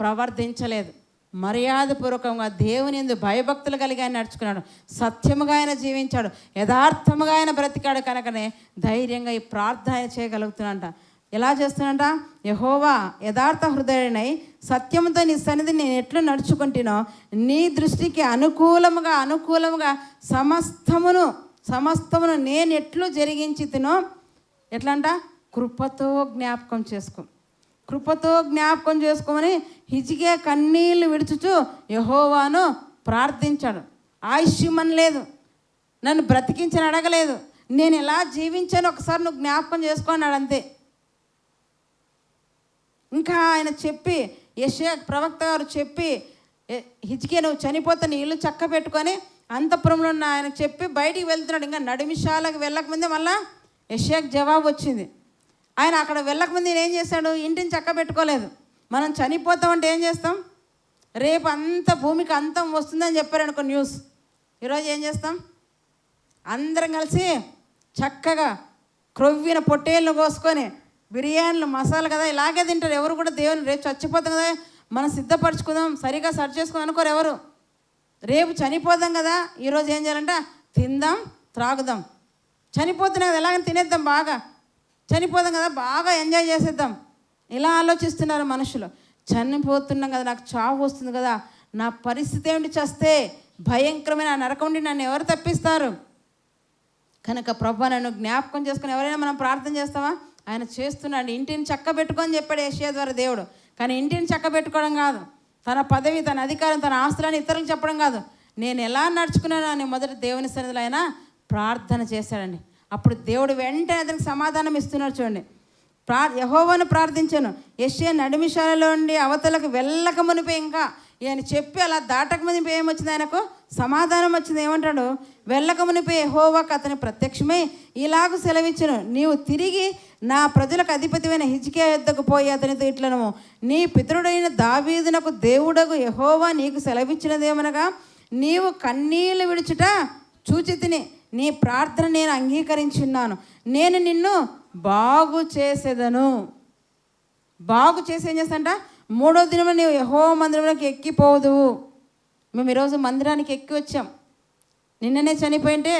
A: ప్రవర్తించలేదు. మర్యాదపూర్వకంగా దేవుని యందు భయభక్తులు కలిగి ఆయన నడుచుకున్నాడు. సత్యముగా ఆయన జీవించాడు, యథార్థముగా ఆయన బ్రతికాడు. కనుకనే ధైర్యంగా ఈ ప్రార్థన చేయగలుగుతున్నాడంట. ఎలా చేస్తున్నాడంట? యెహోవా యథార్థ హృదయుడనై సత్యముతో నీ సన్నిధి నేను ఎట్లు నడుచుకుంటునో నీ దృష్టికి అనుకూలముగా సమస్తమును నేను ఎట్లు జరిగించుతునో. ఎట్లా అంట? కృపతో జ్ఞాపకం చేసుకో. కృపతో జ్ఞాపకం చేసుకోమని హిజ్కియా కన్నీళ్ళు విడుచుచు యెహోవాను ప్రార్థించాడు. ఆయుష్యమని లేదు, నన్ను బ్రతికించని అడగలేదు, నేను ఎలా జీవించాను ఒకసారి నువ్వు జ్ఞాపకం చేసుకున్నాడు అంతే. ఇంకా ఆయన చెప్పి, యెషయా ప్రవక్త గారు చెప్పి, హిజ్కియా నువ్వు చనిపోతే నీ ఇల్లు చక్క పెట్టుకొని అంతఃపురంలో ఉన్న ఆయన చెప్పి బయటికి వెళ్తున్నాడు. ఇంకా నడిమిషాలకు వెళ్ళకముందే మళ్ళా యెషయాకు జవాబు వచ్చింది. ఆయన అక్కడ వెళ్ళకముందు ఏం చేశాడు? ఇంటిని చక్క పెట్టుకోలేదు. మనం చనిపోతామంటే ఏం చేస్తాం? రేపు అంత భూమికి అంతం వస్తుందని చెప్పారనుకో న్యూస్. ఈరోజు ఏం చేస్తాం? అందరం కలిసి చక్కగా క్రొవ్విన పొట్టేళ్ళు కోసుకొని బిర్యానీలు మసాలా కదా ఇలాగే తింటారు. ఎవరు కూడా దేవుని రేపు చచ్చిపోతాం కదా మనం సిద్ధపరచుకుందాం సరిగా సర్చ్ చేసుకుందాం అనుకోరు ఎవరు. రేపు చనిపోదాం కదా ఈరోజు ఏం చేయాలంటే తిందాం త్రాగుదాం. చనిపోతున్నాం కదా ఎలాగని తినేద్దాం, బాగా చనిపోదాం కదా బాగా ఎంజాయ్ చేసేద్దాం. ఇలా ఆలోచిస్తున్నారు మనుషులు. చనిపోతున్నాం కదా, నాకు చావు వస్తుంది కదా, నా పరిస్థితి ఏమిటి, చస్తే భయంకరమైన నరకం నుండి నన్ను ఎవరు తప్పిస్తారు. కనుక ప్రభు నన్ను జ్ఞాపకం చేసుకుని ఎవరైనా మనం ప్రార్థన చేస్తామా? ఆయన చేస్తున్నాడు. ఇంటిని చక్క పెట్టుకొని చెప్పాడు యెషయా ద్వారా దేవుడు. కానీ ఇంటిని చక్క పెట్టుకోవడం కాదు, తన పదవి, తన అధికారం, తన ఆస్తులని ఇతరులకు చెప్పడం కాదు, నేను ఎలా నడుచుకున్నాను అని మొదటి దేవుని సన్నిధిలో ఆయన ప్రార్థన చేశాడండి. అప్పుడు దేవుడు వెంటనే అతనికి సమాధానం ఇస్తున్నాడు. చూడండి, యెహోవాను ప్రార్థించాను, యెషయా నడిమిషాలలో ఉండి అవతలకు వెళ్ళక మునిపే, ఇంకా ఈయన చెప్పి అలా దాటక మునిపే ఏమొచ్చింది, ఆయనకు సమాధానం వచ్చింది. ఏమంటాడు? వెళ్ళక మునిపే యెహోవాకు అతని ప్రత్యక్షమై ఇలాగూ సెలవిచ్చును, నీవు తిరిగి నా ప్రజలకు అధిపతివైన హిజ్కియా యొద్దకు పోయి అతనితో ఇట్లను, నీ పితరుడైన దావీదునకు దేవుడగు యెహోవా నీకు సెలవిచ్చినదేమనగా, నీవు కన్నీళ్లు విడుచుట చూచి తిని నీ ప్రార్థన నేను అంగీకరించున్నాను, నేను నిన్ను బాగు చేసేదను. బాగు చేసి ఏం చేస్తాంట, 3వ దినమున నీవు యెహోవా మందిరంలోకి ఎక్కిపోదువు. మేము ఈరోజు మందిరానికి ఎక్కి వచ్చాం. నిన్ననే చనిపోయింటే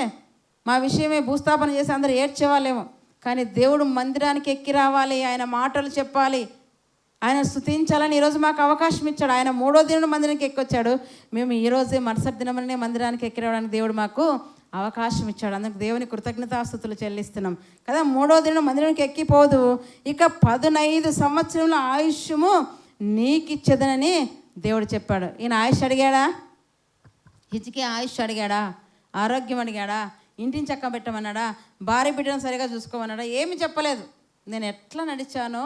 A: మా విషయమే భూస్థాపన చేసి అందరూ ఏడ్చేవాళ్ళేమో. కానీ దేవుడు మందిరానికి ఎక్కి రావాలి, ఆయన మాటలు చెప్పాలి, ఆయన స్తుతించాలని ఈరోజు మాకు అవకాశం ఇచ్చాడు. ఆయన 3వ దినం మందిరానికి ఎక్కి వచ్చాడు. మేము ఈరోజే మరుసటి దినమనే మందిరానికి ఎక్కి రావడానికి దేవుడు మాకు అవకాశం ఇచ్చాడు. అందుకు దేవుని కృతజ్ఞతాస్తుతులు చెల్లిస్తున్నాం కదా. 3వ దినం మందిరానికి ఎక్కిపోదు, ఇక 15 సంవత్సరంలో ఆయుష్యము నీకిచ్చేదనని దేవుడు చెప్పాడు. ఈయన ఆయుష్ అడిగాడా? హిజ్కియా ఆయుష్ అడిగాడా? ఆరోగ్యం అడిగాడా? ఇంటిని చక్క పెట్టమన్నాడా? భార్య బిడ్డను సరిగా చూసుకోమన్నాడా? ఏమి చెప్పలేదు. నేను ఎట్లా నడిచానో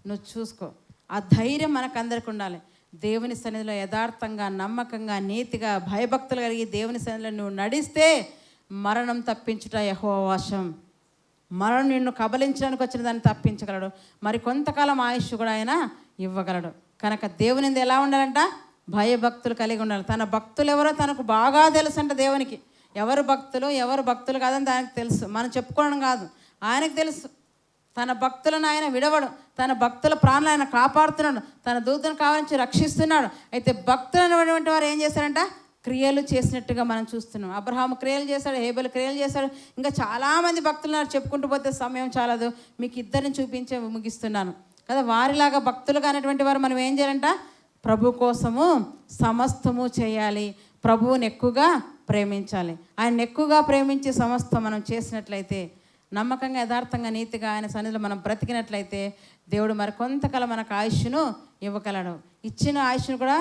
A: నువ్వు చూసుకో. ఆ ధైర్యం మనకందరికి ఉండాలి. దేవుని సన్నిధిలో యథార్థంగా, నమ్మకంగా, నీతిగా, భయభక్తులు కలిగి దేవుని సన్నిధిలో నువ్వు నడిస్తే మరణం తప్పించుట యెహోవా వశం. మరణం నిన్ను కబలించడానికి వచ్చిన దాన్ని తప్పించగలడు. మరి కొంతకాలం ఆయుష్ కూడా ఆయన ఇవ్వగలడు. కనుక దేవుని ఎలా ఉండాలంట? భయభక్తులు కలిగి ఉండాలి. తన భక్తులు ఎవరో తనకు బాగా తెలుసు అంట దేవునికి. ఎవరు భక్తులు కాదని దానికి తెలుసు. మనం చెప్పుకోవడం కాదు, ఆయనకు తెలుసు. తన భక్తులను ఆయన విడవడు. తన భక్తుల ప్రాణాలను ఆయన కాపాడుతున్నాడు. తన దూతను కావాలని రక్షిస్తున్నాడు. అయితే భక్తులు అనేటువంటి వారు ఏం చేశారంట? క్రియలు చేసినట్టుగా మనం చూస్తున్నాం. అబ్రహాము క్రియలు చేశాడు, హేబెలు క్రియలు చేశాడు, ఇంకా చాలామంది భక్తులు చెప్పుకుంటూ పోతే సమయం చాలదు. మీకు ఇద్దరిని చూపించే ముగిస్తున్నాను కదా. వారిలాగా భక్తులుగా అనేటువంటి వారు మనం ఏం చేయాలంట? ప్రభు కోసము సమస్తము చేయాలి, ప్రభువుని ఎక్కువగా ప్రేమించాలి. ఆయన ఎక్కువగా ప్రేమించి సమస్తం మనం చేసినట్లయితే, నమ్మకంగా, యథార్థంగా, నీతిగా ఆయన సన్నిధిలో మనం బ్రతికినట్లయితే దేవుడు మరి కొంతకాలం మనకు ఆయుష్ను ఇవ్వగలడు. ఇచ్చిన ఆయుష్ను కూడా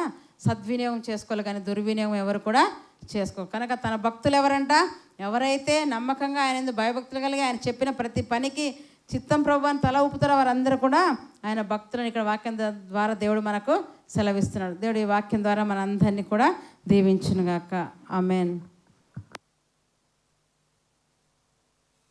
A: సద్వినియోగం చేసుకోవాలి, కానీ దుర్వినియోగం ఎవరు కూడా చేసుకో. కనుక తన భక్తులు ఎవరంట? ఎవరైతే నమ్మకంగా ఆయన ఎందుకు భయభక్తులు కలిగి ఆయన చెప్పిన ప్రతి పనికి చిత్తం ప్రభు అని తల ఊపుతారో వారందరూ కూడా ఆయన భక్తులను ఇక్కడ వాక్యం ద్వారా దేవుడు మనకు సెలవిస్తున్నాడు. దేవుడు ఈ వాక్యం ద్వారా మనందరినీ కూడా దీవించునుగాక. ఆమేన్.